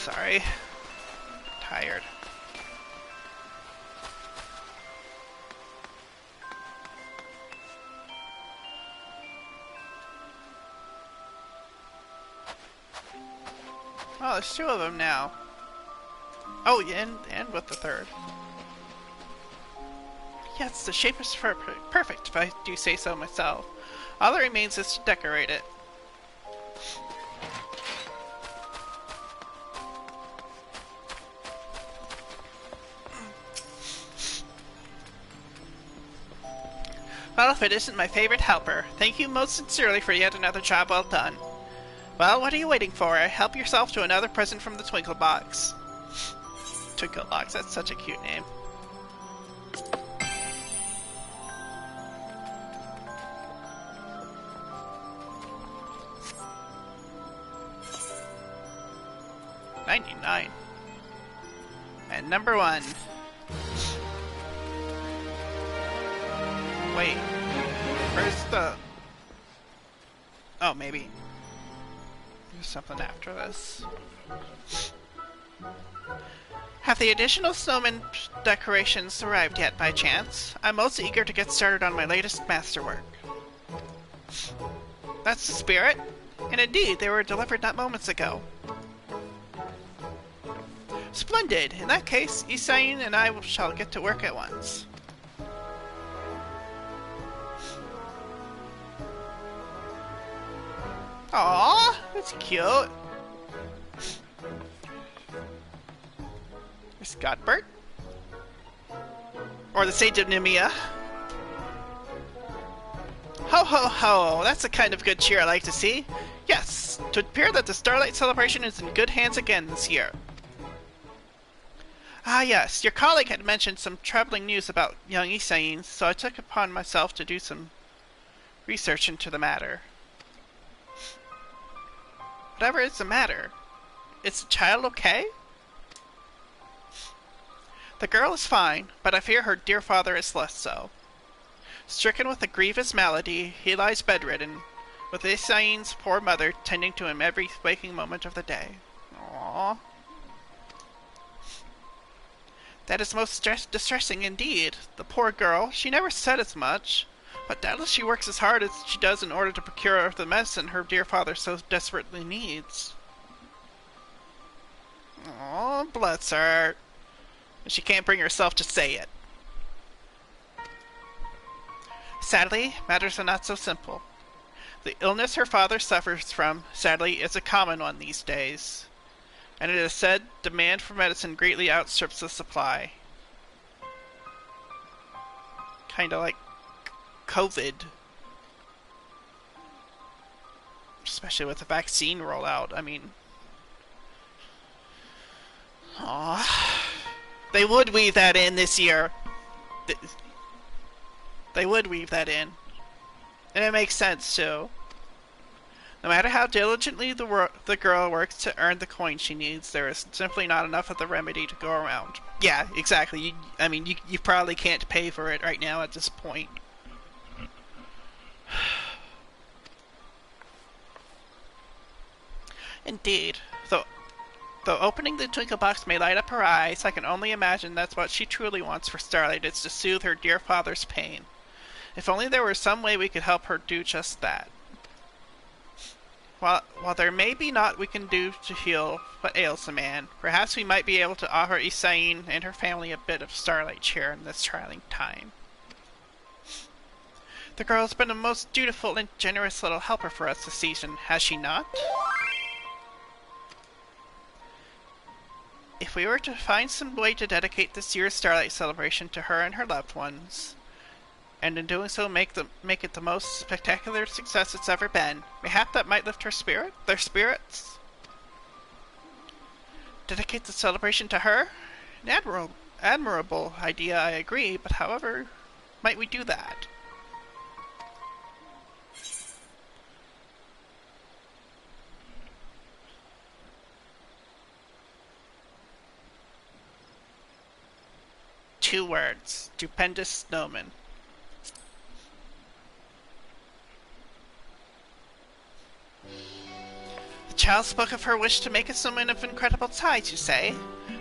Sorry. Tired. Oh, there's two of them now. Oh, yeah, and with the third. Yes, the shape is perfect, if I do say so myself. All that remains is to decorate it. Well, if it isn't my favorite helper, thank you most sincerely for yet another job well done. Well, what are you waiting for? Help yourself to another present from the Twinkle Box. Twinkle Box, that's such a cute name. $99. And number 1. Wait. Where's the... Oh, maybe. There's something after this. Have the additional snowman decorations arrived yet, by chance? I'm most eager to get started on my latest masterwork. That's the spirit? And indeed, they were delivered not moments ago. Splendid! In that case, Isain and I shall get to work at once. Aww, that's cute. There's Godbert. Or the Sage of Nemea. Ho ho ho, that's the kind of good cheer I like to see. Yes, to appear that the Starlight Celebration is in good hands again this year. Ah yes, your colleague had mentioned some troubling news about young Isain, so I took upon myself to do some research into the matter. Whatever is the matter, is the child okay? The girl is fine, but I fear her dear father is less so. Stricken with a grievous malady, he lies bedridden, with Isain's poor mother tending to him every waking moment of the day. Aww. That is most distressing indeed. The poor girl, she never said as much, but doubtless she works as hard as she does in order to procure the medicine her dear father so desperately needs. Oh, bless her. She can't bring herself to say it. Sadly, matters are not so simple. The illness her father suffers from, sadly, is a common one these days. And it is said demand for medicine greatly outstrips the supply. Kinda like COVID. Especially with the vaccine rollout, I mean... Aww. They would weave that in this year. They would weave that in. And it makes sense, too. No matter how diligently the girl works to earn the coin she needs, there is simply not enough of the remedy to go around. Yeah, exactly. You probably can't pay for it right now at this point. Indeed. Though opening the Twinkle Box may light up her eyes, I can only imagine that's what she truly wants for Starlight, is to soothe her dear father's pain. If only there were some way we could help her do just that. While there may be naught we can do to heal what ails the man, perhaps we might be able to offer Isain and her family a bit of starlight cheer in this trying time. The girl has been a most dutiful and generous little helper for us this season, has she not? If we were to find some way to dedicate this year's Starlight Celebration to her and her loved ones, and in doing so make it the most spectacular success it's ever been, mayhap that might lift their spirits? Dedicate the celebration to her? An admirable idea, I agree, but however might we do that? Two words. Stupendous snowman. The child spoke of her wish to make a snowman of incredible size, you say?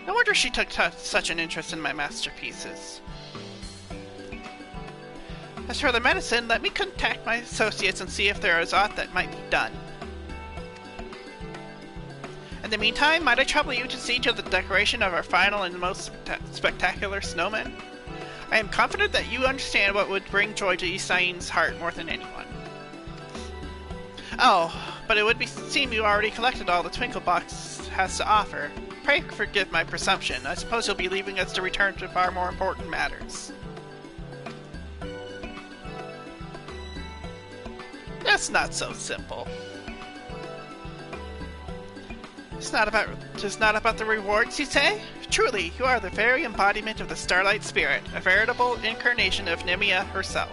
No wonder she took such an interest in my masterpieces. As for the medicine, let me contact my associates and see if there is aught that might be done. In the meantime, might I trouble you to see to the decoration of our final and most spectacular snowman? I am confident that you understand what would bring joy to Isain's heart more than anyone. Oh, but it would seem you already collected all the Twinkle Box has to offer. Pray forgive my presumption. I suppose you'll be leaving us to return to far more important matters. That's not so simple. It's not about the rewards, you say? Truly, you are the very embodiment of the Starlight Spirit, a veritable incarnation of Nemia herself.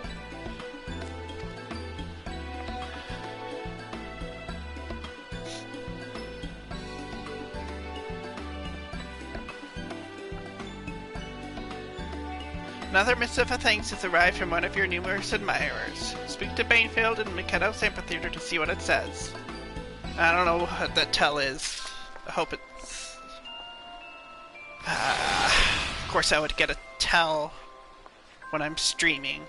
Another missive of thanks has arrived from one of your numerous admirers. Speak to Banefield and Mikedos Amphitheater to see what it says. I don't know what that tell is. I hope it's... of course I would get a tell when I'm streaming.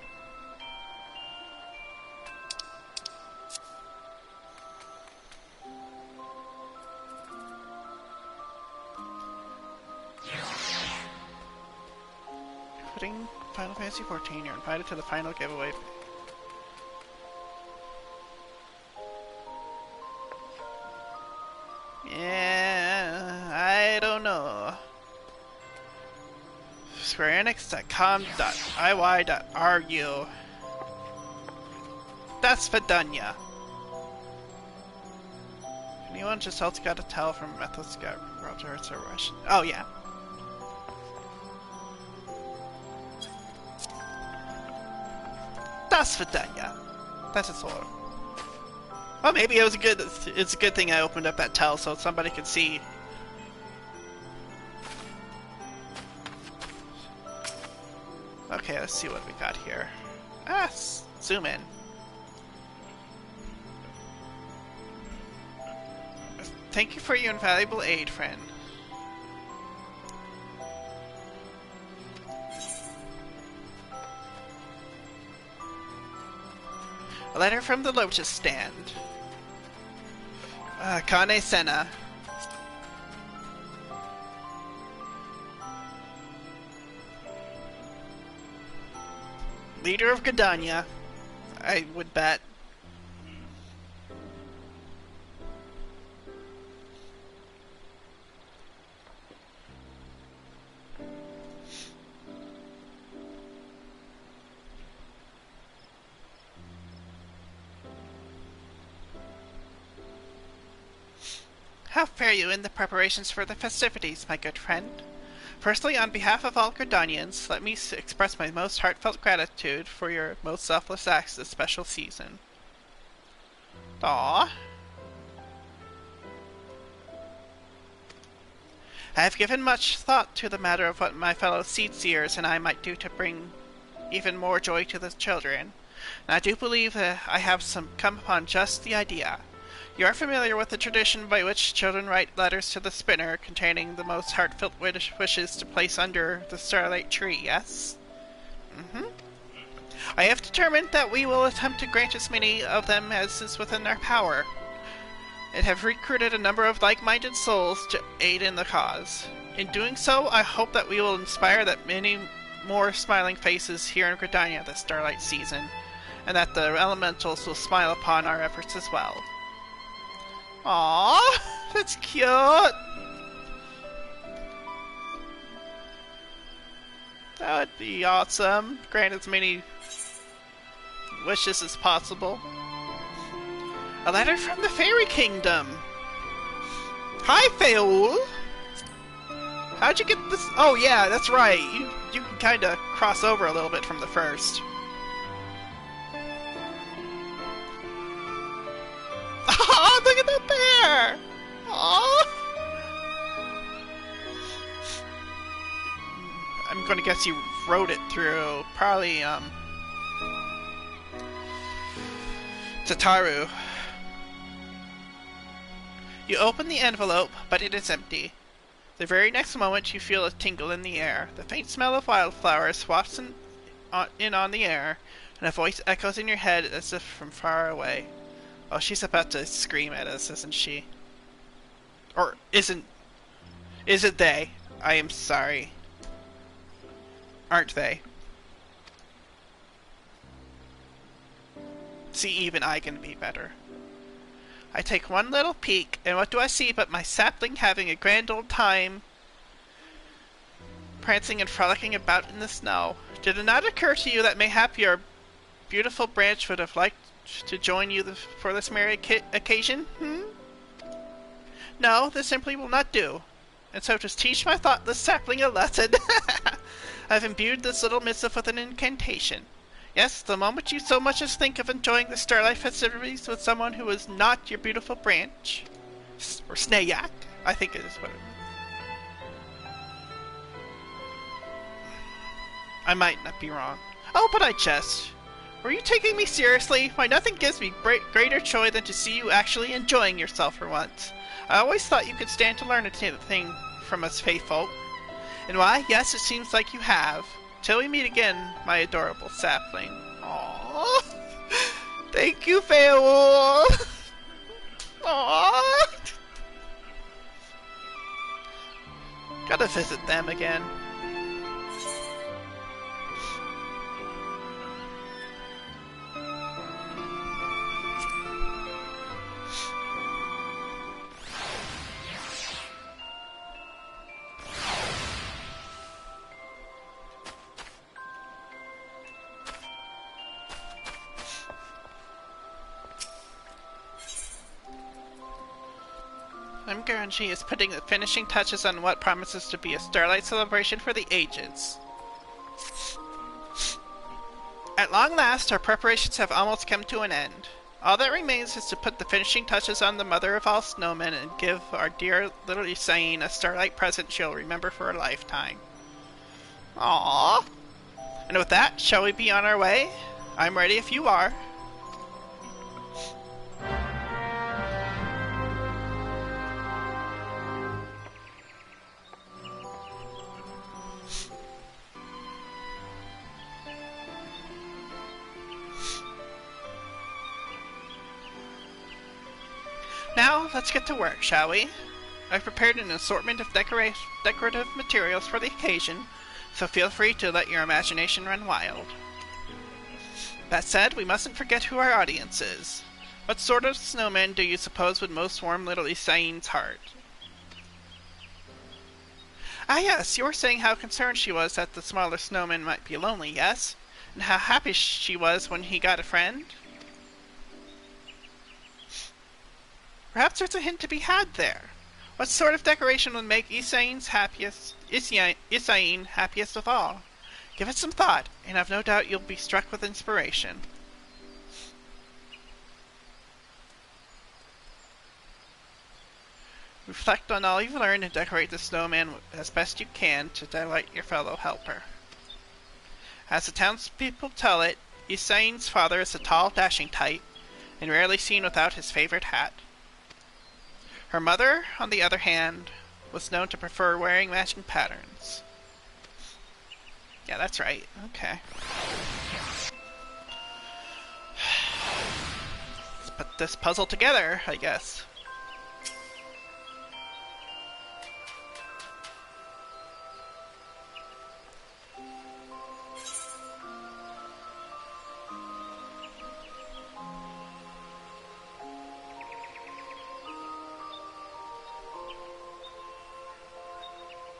Putting Final Fantasy XIV, you're invited to the final giveaway. Yeah, I don't know. SquareEnix.com.iy.ru. That's Vidunia. Anyone just else got a tell from Method's got Roger or Russian? Oh yeah. Das Vidunia. That's its all. Well, maybe it was it's a good thing I opened up that tell so somebody could see. Okay, let's see what we got here. Zoom in. Thank you for your invaluable aid, friend. A letter from the Lotus Stand. Kane Senna. Leader of Gridania, I would bet. How fare you in the preparations for the festivities, my good friend? Firstly, on behalf of all Gridanians, let me express my most heartfelt gratitude for your most selfless acts this special season. Aww. I have given much thought to the matter of what my fellow seed-seers and I might do to bring even more joy to the children, and I do believe that I have come upon just the idea. You are familiar with the tradition by which children write letters to the spinner containing the most heartfelt wishes to place under the Starlight Tree, yes? I have determined that we will attempt to grant as many of them as is within our power, and have recruited a number of like-minded souls to aid in the cause. In doing so, I hope that we will inspire that many more smiling faces here in Gridania this Starlight season, and that the elementals will smile upon our efforts as well. Aww, that's cute! That would be awesome. Grant as many wishes as possible. A letter from the Fairy Kingdom! Hi, Faol! How'd you get this? Oh yeah, that's right. You can kinda cross over a little bit from the first. Oh, look at that bear! Aww. I'm gonna guess you wrote it through probably Tataru. You open the envelope, but it is empty. The very next moment you feel a tingle in the air. The faint smell of wildflowers wafts in on the air, and a voice echoes in your head as if from far away. Oh, she's about to scream at us, isn't she? Or isn't... Is it they? I am sorry. Aren't they? See, even I can be better. I take one little peek, and what do I see but my sapling having a grand old time, prancing and frolicking about in the snow. Did it not occur to you that mayhap your beautiful branch would have liked to join you for this merry occasion? No, this simply will not do. And so to teach my thoughtless sapling a lesson, I've imbued this little missive with an incantation. Yes, the moment you so much as think of enjoying the Starlight festivities with someone who is not your beautiful branch, or Snayak, I think it is what it is. I might not be wrong. Oh, but I jest. Were you taking me seriously? Why, nothing gives me greater joy than to see you actually enjoying yourself for once. I always thought you could stand to learn a thing from us faithful. And why, yes, it seems like you have. Till we meet again, my adorable sapling. Aww. Thank you, Beowulf. Aww. Gotta visit them again. She is putting the finishing touches on what promises to be a Starlight Celebration for the ages. At long last, our preparations have almost come to an end. All that remains is to put the finishing touches on the mother of all snowmen and give our dear little Isaine a Starlight present she'll remember for a lifetime. Aww. And with that, shall we be on our way? I'm ready if you are. Now, let's get to work, shall we? I've prepared an assortment of decorative materials for the occasion, so feel free to let your imagination run wild. That said, we mustn't forget who our audience is. What sort of snowman do you suppose would most warm little Isaine's heart? Ah yes, you were saying how concerned she was that the smaller snowman might be lonely, yes? And how happy she was when he got a friend? Perhaps there's a hint to be had there. What sort of decoration would make Isaine happiest of all? Give it some thought, and I've no doubt you'll be struck with inspiration. Reflect on all you've learned and decorate the snowman as best you can to delight your fellow helper. As the townspeople tell it, Isaine's father is a tall, dashing type, and rarely seen without his favorite hat. Her mother, on the other hand, was known to prefer wearing matching patterns. Yeah, that's right. Okay. Let's put this puzzle together, I guess.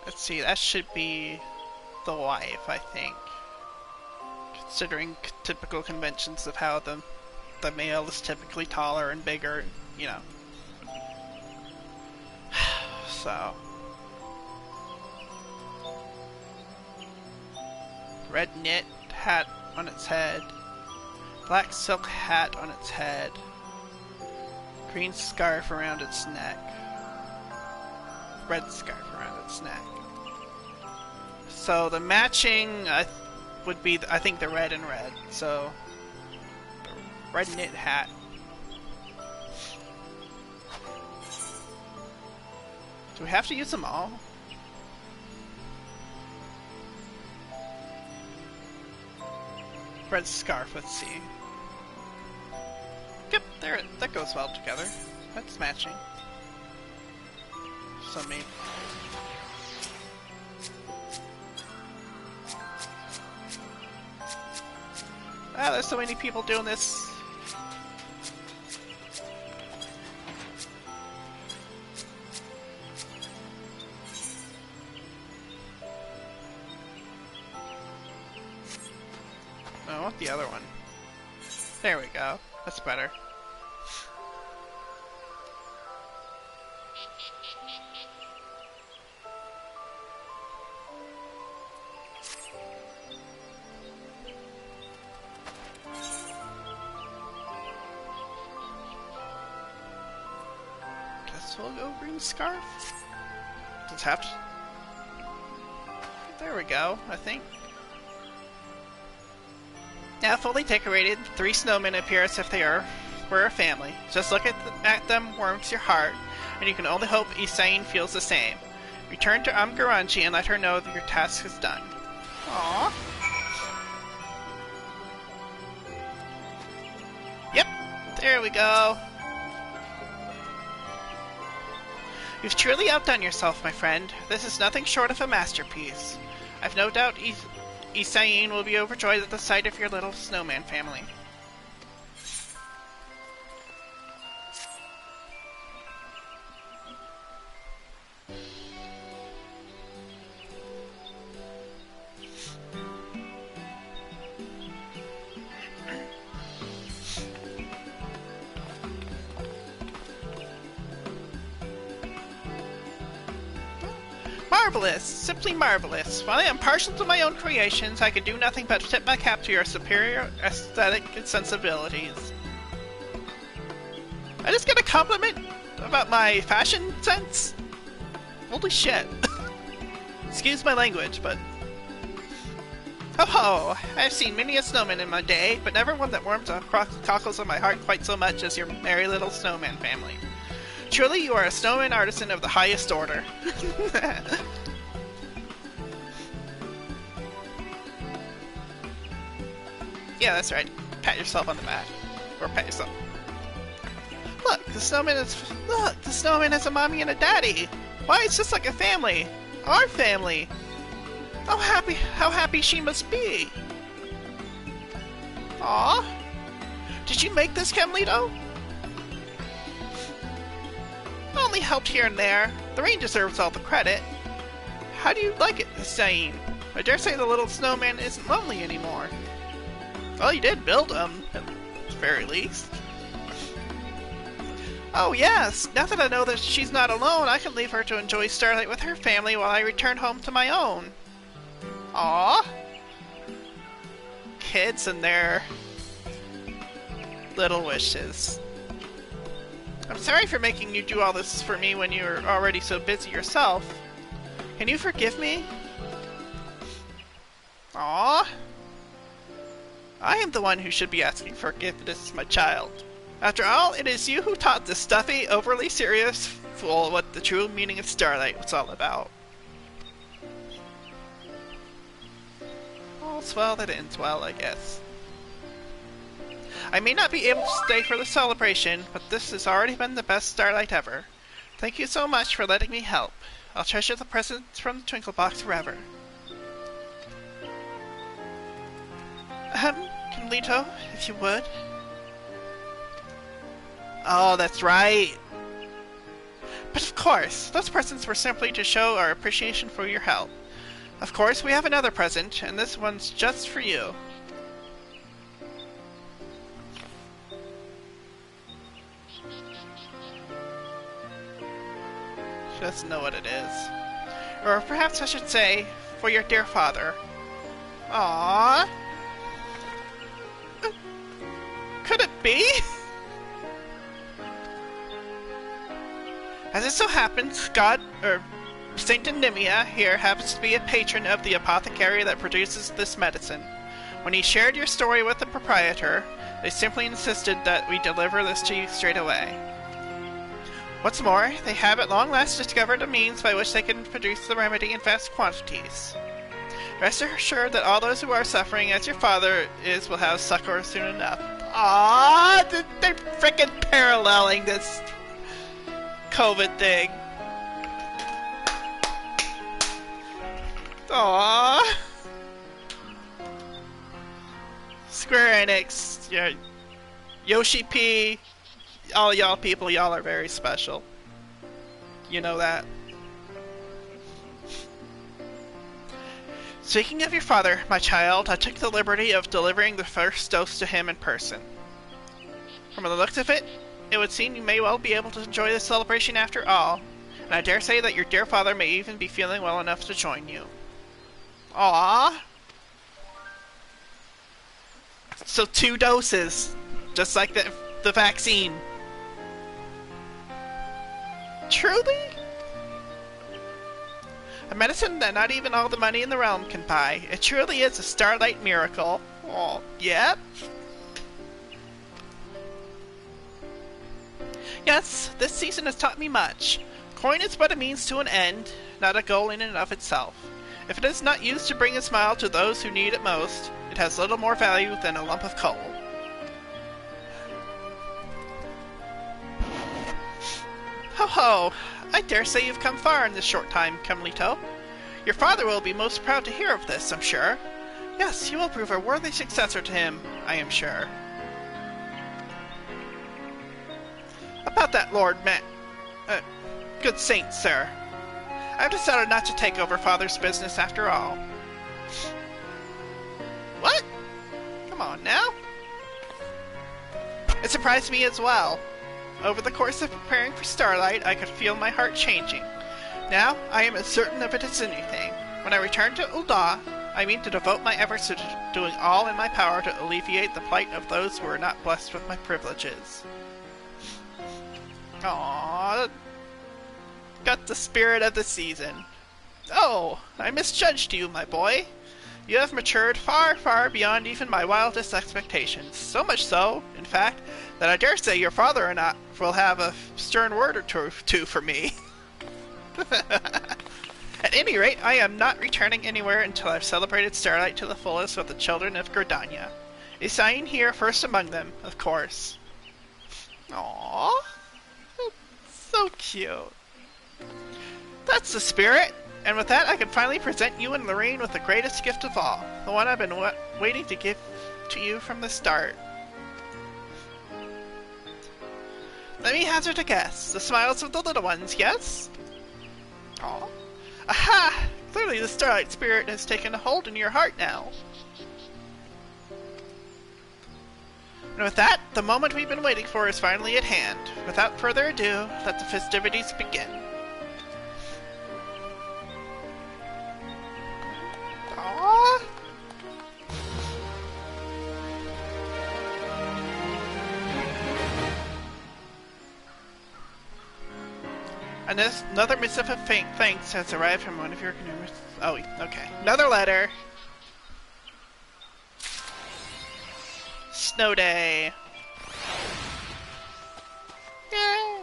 Let's see, that should be the wife, I think. Considering typical conventions of how the male is typically taller and bigger, you know. So. Red knit hat on its head. Black silk hat on its head. Green scarf around its neck. Red scarf around its neck. So the matching would be, I think, the red and red. So, red knit hat. Do we have to use them all? Red scarf, let's see. Yep, there, that goes well together. That's matching. So maybe... Ah, there's so many people doing this. Oh, I want the other one. There we go. That's better. Guess we'll go green scarf. Just have to. There we go, I think. Now fully decorated, 3 snowmen appear as if they were a family. Just look at them warms your heart, and you can only hope Isain feels the same. Return to Amgaranchi and let her know that your task is done. Aww. Yep, there we go. You've truly outdone yourself, my friend. This is nothing short of a masterpiece. I've no doubt Isain will be overjoyed at the sight of your little snowman family. Marvelous! Simply marvelous. While I am partial to my own creations, I can do nothing but tip my cap to your superior aesthetic sensibilities. I just get a compliment about my fashion sense? Holy shit. Excuse my language, but... Ho ho! I've seen many a snowman in my day, but never one that warms the cockles of my heart quite so much as your merry little snowman family. Truly, you are a snowman artisan of the highest order. Yeah, that's right. Pat yourself on the back. Or pat yourself. Look, the snowman has a mommy and a daddy. Why, it's just like a family. Our family. How happy she must be. Aw. Did you make this, Chemlito? Only helped here and there. The rain deserves all the credit. How do you like it, Isain? I dare say the little snowman isn't lonely anymore. Well, you did build him, at the very least. Oh yes, now that I know that she's not alone, I can leave her to enjoy Starlight with her family while I return home to my own. Aww. Kids and their little wishes. I'm sorry for making you do all this for me when you're already so busy yourself. Can you forgive me? Aww. I am the one who should be asking forgiveness, my child. After all, it is you who taught this stuffy, overly serious fool what the true meaning of Starlight was all about. All's well that ends well, I guess. I may not be able to stay for the celebration, but this has already been the best Starlight ever. Thank you so much for letting me help. I'll treasure the presents from the Twinkle Box forever. Chemlito, if you would. Oh, that's right. But of course, those presents were simply to show our appreciation for your help. Of course, we have another present, and this one's just for you. She doesn't know what it is. Or perhaps I should say, for your dear father. Aww. Could it be? As it so happens, Saint Endymion here happens to be a patron of the apothecary that produces this medicine. When he shared your story with the proprietor, they simply insisted that we deliver this to you straight away. What's more, they have at long last discovered a means by which they can produce the remedy in vast quantities. Rest assured that all those who are suffering as your father is will have succor soon enough. Ah, they're frickin' paralleling this COVID thing. Aww. Square Enix, yeah, Yoshi P, all y'all people, y'all are very special. You know that. Speaking of your father, my child, I took the liberty of delivering the first dose to him in person. From the looks of it, it would seem you may well be able to enjoy this celebration after all, and I dare say that your dear father may even be feeling well enough to join you. Aww. So 2 doses, just like the vaccine. Truly? A medicine that not even all the money in the realm can buy. It truly is a Starlight miracle. Oh, yep. Yes, this season has taught me much. Coin is but a means to an end, not a goal in and of itself. If it is not used to bring a smile to those who need it most, it has little more value than a lump of coal. Ho ho! I dare say you've come far in this short time, Comlito. Your father will be most proud to hear of this, I'm sure. Yes, you will prove a worthy successor to him, I am sure. About that good saint, sir. I've decided not to take over father's business after all. What? Come on now. It surprised me as well. Over the course of preparing for Starlight, I could feel my heart changing. Now, I am as certain of it as anything. When I return to Ul'dah, I mean to devote my efforts to doing all in my power to alleviate the plight of those who are not blessed with my privileges. Aww. Got the spirit of the season. Oh, I misjudged you, my boy. You have matured far, far beyond even my wildest expectations. So much so, in fact, that I dare say your father and I will have a stern word or two for me. At any rate, I am not returning anywhere until I've celebrated Starlight to the fullest with the children of Gridania. A sign here first among them, of course. Aww. So cute. That's the spirit. And with that, I can finally present you and Lorraine with the greatest gift of all. The one I've been waiting to give to you from the start. Let me hazard a guess. The smiles of the little ones, yes? Aww. Aha! Clearly the Starlight spirit has taken a hold in your heart now. And with that, the moment we've been waiting for is finally at hand. Without further ado, let the festivities begin. Aww. Another missive of thanks has arrived from one of your canoes. Oh, okay. Another letter. Snow day. Yay!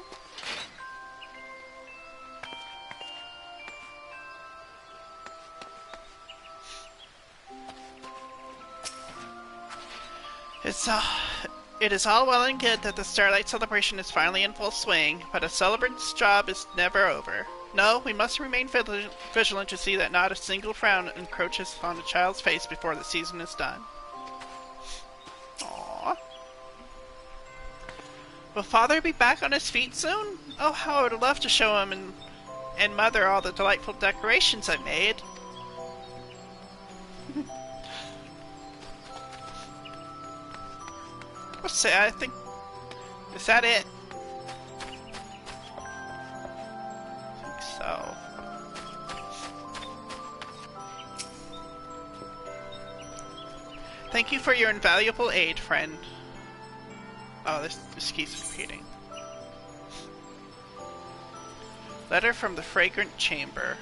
It is all well and good that the Starlight Celebration is finally in full swing, but a celebrant's job is never over. No, we must remain vigilant to see that not a single frown encroaches on a child's face before the season is done. Aww. Will Father be back on his feet soon? Oh, how I would love to show him and Mother all the delightful decorations I made. What's that? I think... Is that it? I think so. Thank you for your invaluable aid, friend. Oh, this keeps repeating. Letter from the Fragrant Chamber.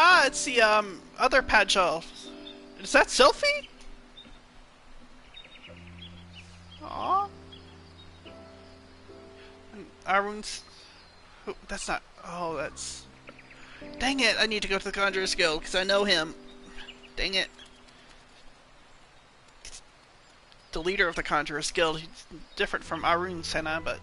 Ah, it's the other Pagel. Is that Sylphie? Aww. Arun's... That's not... Oh, that's... Dang it, I need to go to the Conjurer's Guild, because I know him. Dang it. The leader of the Conjurer's Guild. He's different from Arun Senna, but...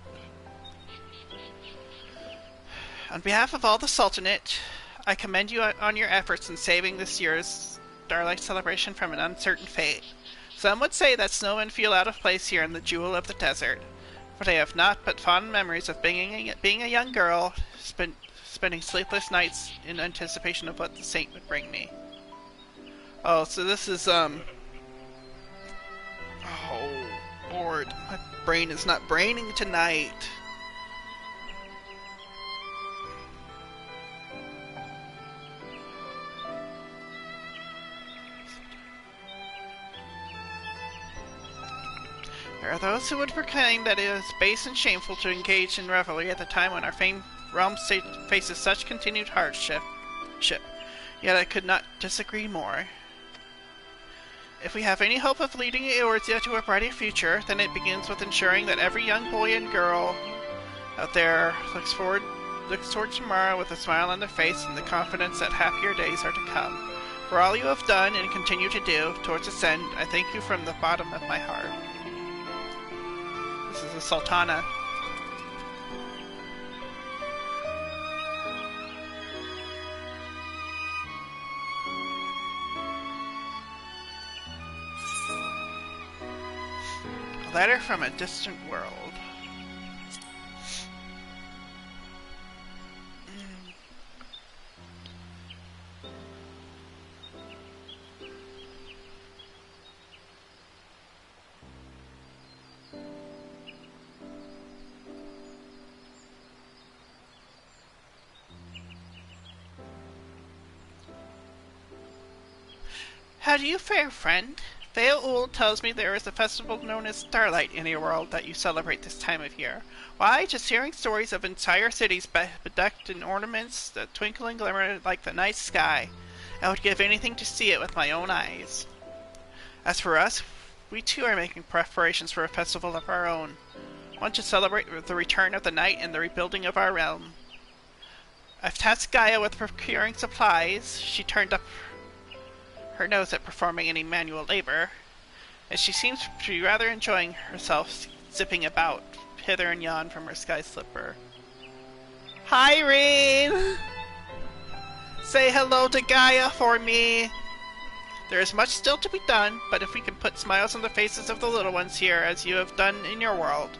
On behalf of all the Sultanate, I commend you on your efforts in saving this year's Starlight Celebration from an uncertain fate. Some would say that snowmen feel out of place here in the jewel of the desert, but I have not but fond memories of being a young girl, spending sleepless nights in anticipation of what the saint would bring me. Oh, so this is, oh, Lord, my brain is not braining tonight. There are those who would proclaim that it is base and shameful to engage in revelry at the time when our famed realm faces such continued hardship. Yet I could not disagree more. If we have any hope of leading Eorzea to a brighter future, then it begins with ensuring that every young boy and girl out there looks toward tomorrow with a smile on their face and the confidence that happier days are to come. For all you have done and continue to do towards its end, I thank you from the bottom of my heart. This is a Sultana. A letter from a distant world. How do you fare, friend? Theoul tells me there is a festival known as Starlight in your world that you celebrate this time of year. Why, just hearing stories of entire cities bedecked in ornaments that twinkle and glimmer like the night sky, I would give anything to see it with my own eyes. As for us, we too are making preparations for a festival of our own, one to celebrate the return of the night and the rebuilding of our realm. I've tasked Gaia with procuring supplies. She turned up her nose at performing any manual labor, and she seems to be rather enjoying herself zipping about hither and yon from her sky slipper. Hi, Reen! Say hello to Gaia for me! There is much still to be done, but if we can put smiles on the faces of the little ones here as you have done in your world,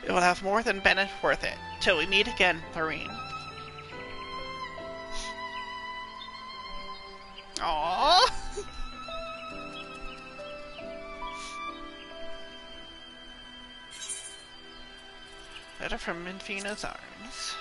it will have more than been worth it. Till we meet again, Loreen. Aww. Letter from Minfina's arms.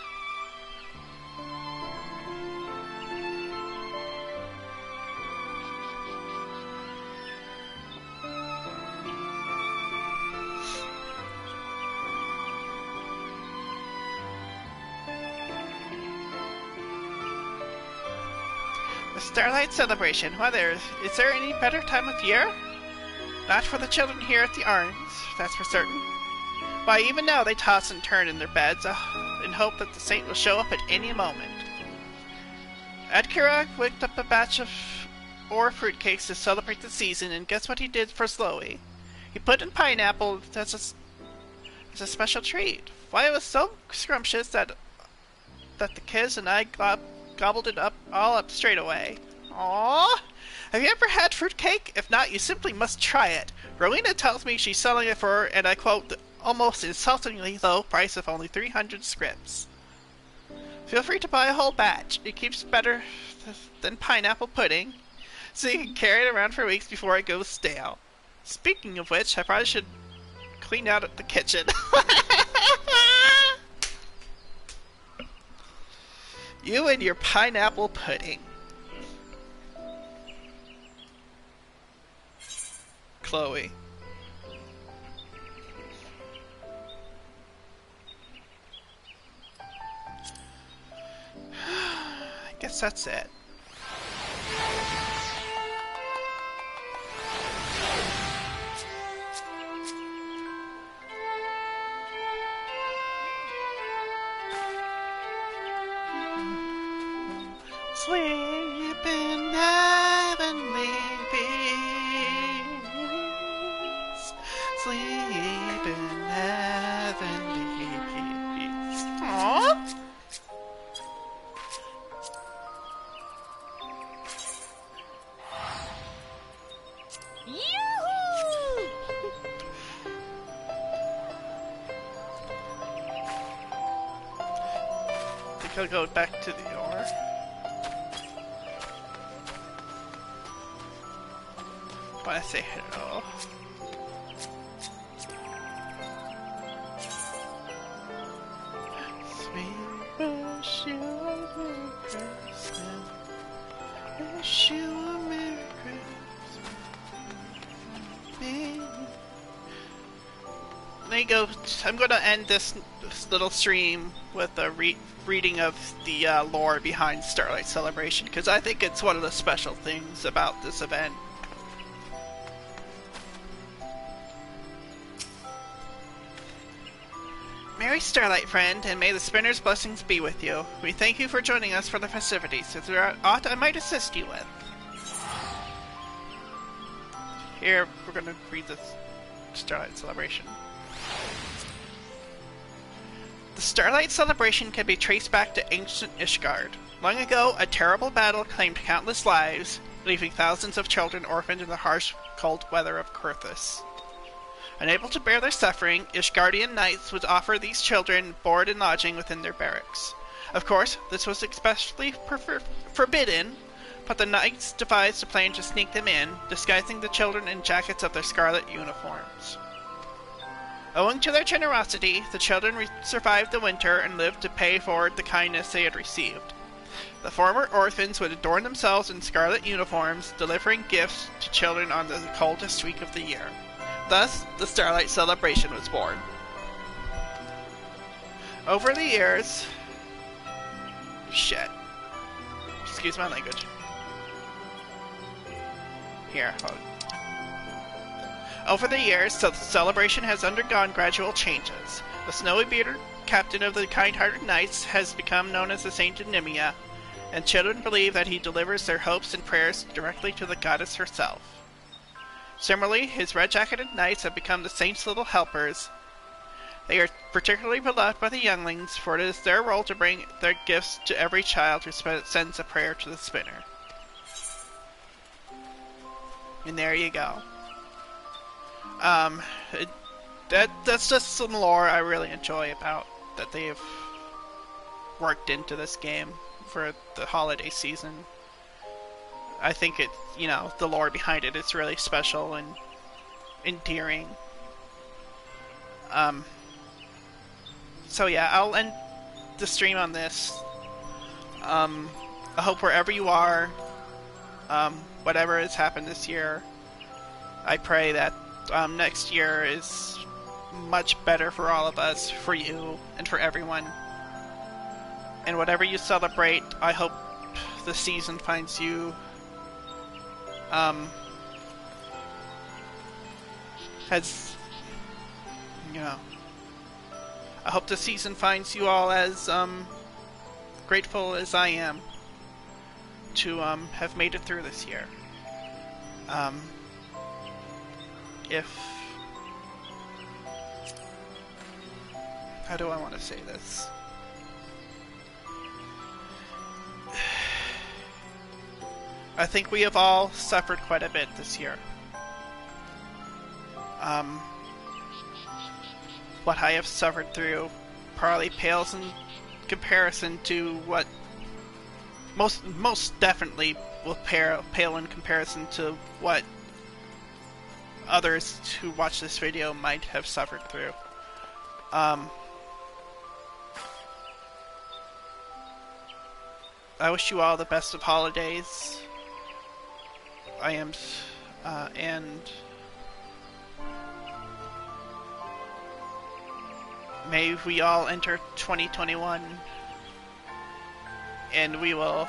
The Starlight Celebration. Is there any better time of year? Not for the children here at the Arms, that's for certain. Why, even now they toss and turn in their beds in hope that the saint will show up at any moment. Edkira whipped up a batch of ore fruitcakes to celebrate the season, and guess what he did for Sloey? He put in pineapple as a special treat. Why, it was so scrumptious that the kids and I gobbled it all up straight away. Aww! Have you ever had fruitcake? If not, you simply must try it. Rowena tells me she's selling it for, and I quote, the almost insultingly low price of only 300 scrips. Feel free to buy a whole batch. It keeps better than pineapple pudding, so you can carry it around for weeks before it goes stale. Speaking of which, I probably should clean out the kitchen. You and your pineapple pudding. Chloe. I guess that's it. Sleep in heavenly peace. Sleep in heavenly peace. Aww. I'll go back to the ore. Wanna say hello. Sweet wish you a Merry Christmas. Wish you a Merry Christmas. There you go. I'm gonna end this little stream with a reading of the lore behind Starlight Celebration, because I think it's one of the special things about this event. Merry Starlight, friend, and may the spinner's blessings be with you. We thank you for joining us for the festivities. Is there aught I might assist you with? Here, we're gonna read this Starlight Celebration. The Starlight Celebration can be traced back to ancient Ishgard. Long ago, a terrible battle claimed countless lives, leaving thousands of children orphaned in the harsh, cold weather of Kurthus. Unable to bear their suffering, Ishgardian knights would offer these children board and lodging within their barracks. Of course, this was especially forbidden, but the knights devised a plan to sneak them in, disguising the children in jackets of their scarlet uniforms. Owing to their generosity, the children survived the winter and lived to pay forward the kindness they had received. The former orphans would adorn themselves in scarlet uniforms, delivering gifts to children on the coldest week of the year. Thus, the Starlight Celebration was born. Over the years... Shit. Excuse my language. Here, hold. Over the years, the celebration has undergone gradual changes. The snowy-bearded captain of the kind-hearted knights has become known as the Saint of Nimia, and children believe that he delivers their hopes and prayers directly to the goddess herself. Similarly, his red-jacketed knights have become the saint's little helpers. They are particularly beloved by the younglings, for it is their role to bring their gifts to every child who sends a prayer to the spinner. And there you go. That's just some lore I really enjoy about that they've worked into this game for the holiday season. I think it, you know, the lore behind it is really special and endearing. So yeah, I'll end the stream on this. I hope wherever you are, whatever has happened this year, I pray that next year is much better for all of us, for you, and for everyone. And whatever you celebrate, I hope the season finds you I hope the season finds you all as grateful as I am to have made it through this year. How do I want to say this? I think we have all suffered quite a bit this year. What I have suffered through probably pales in comparison to what most definitely will pale in comparison to what others who watch this video might have suffered through. I wish you all the best of holidays. And may we all enter 2021, and we will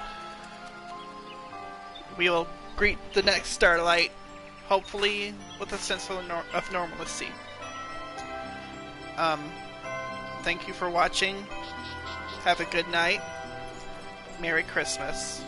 greet the next Starlight, hopefully with a sense of normalcy. Thank you for watching. Have a good night. Merry Christmas.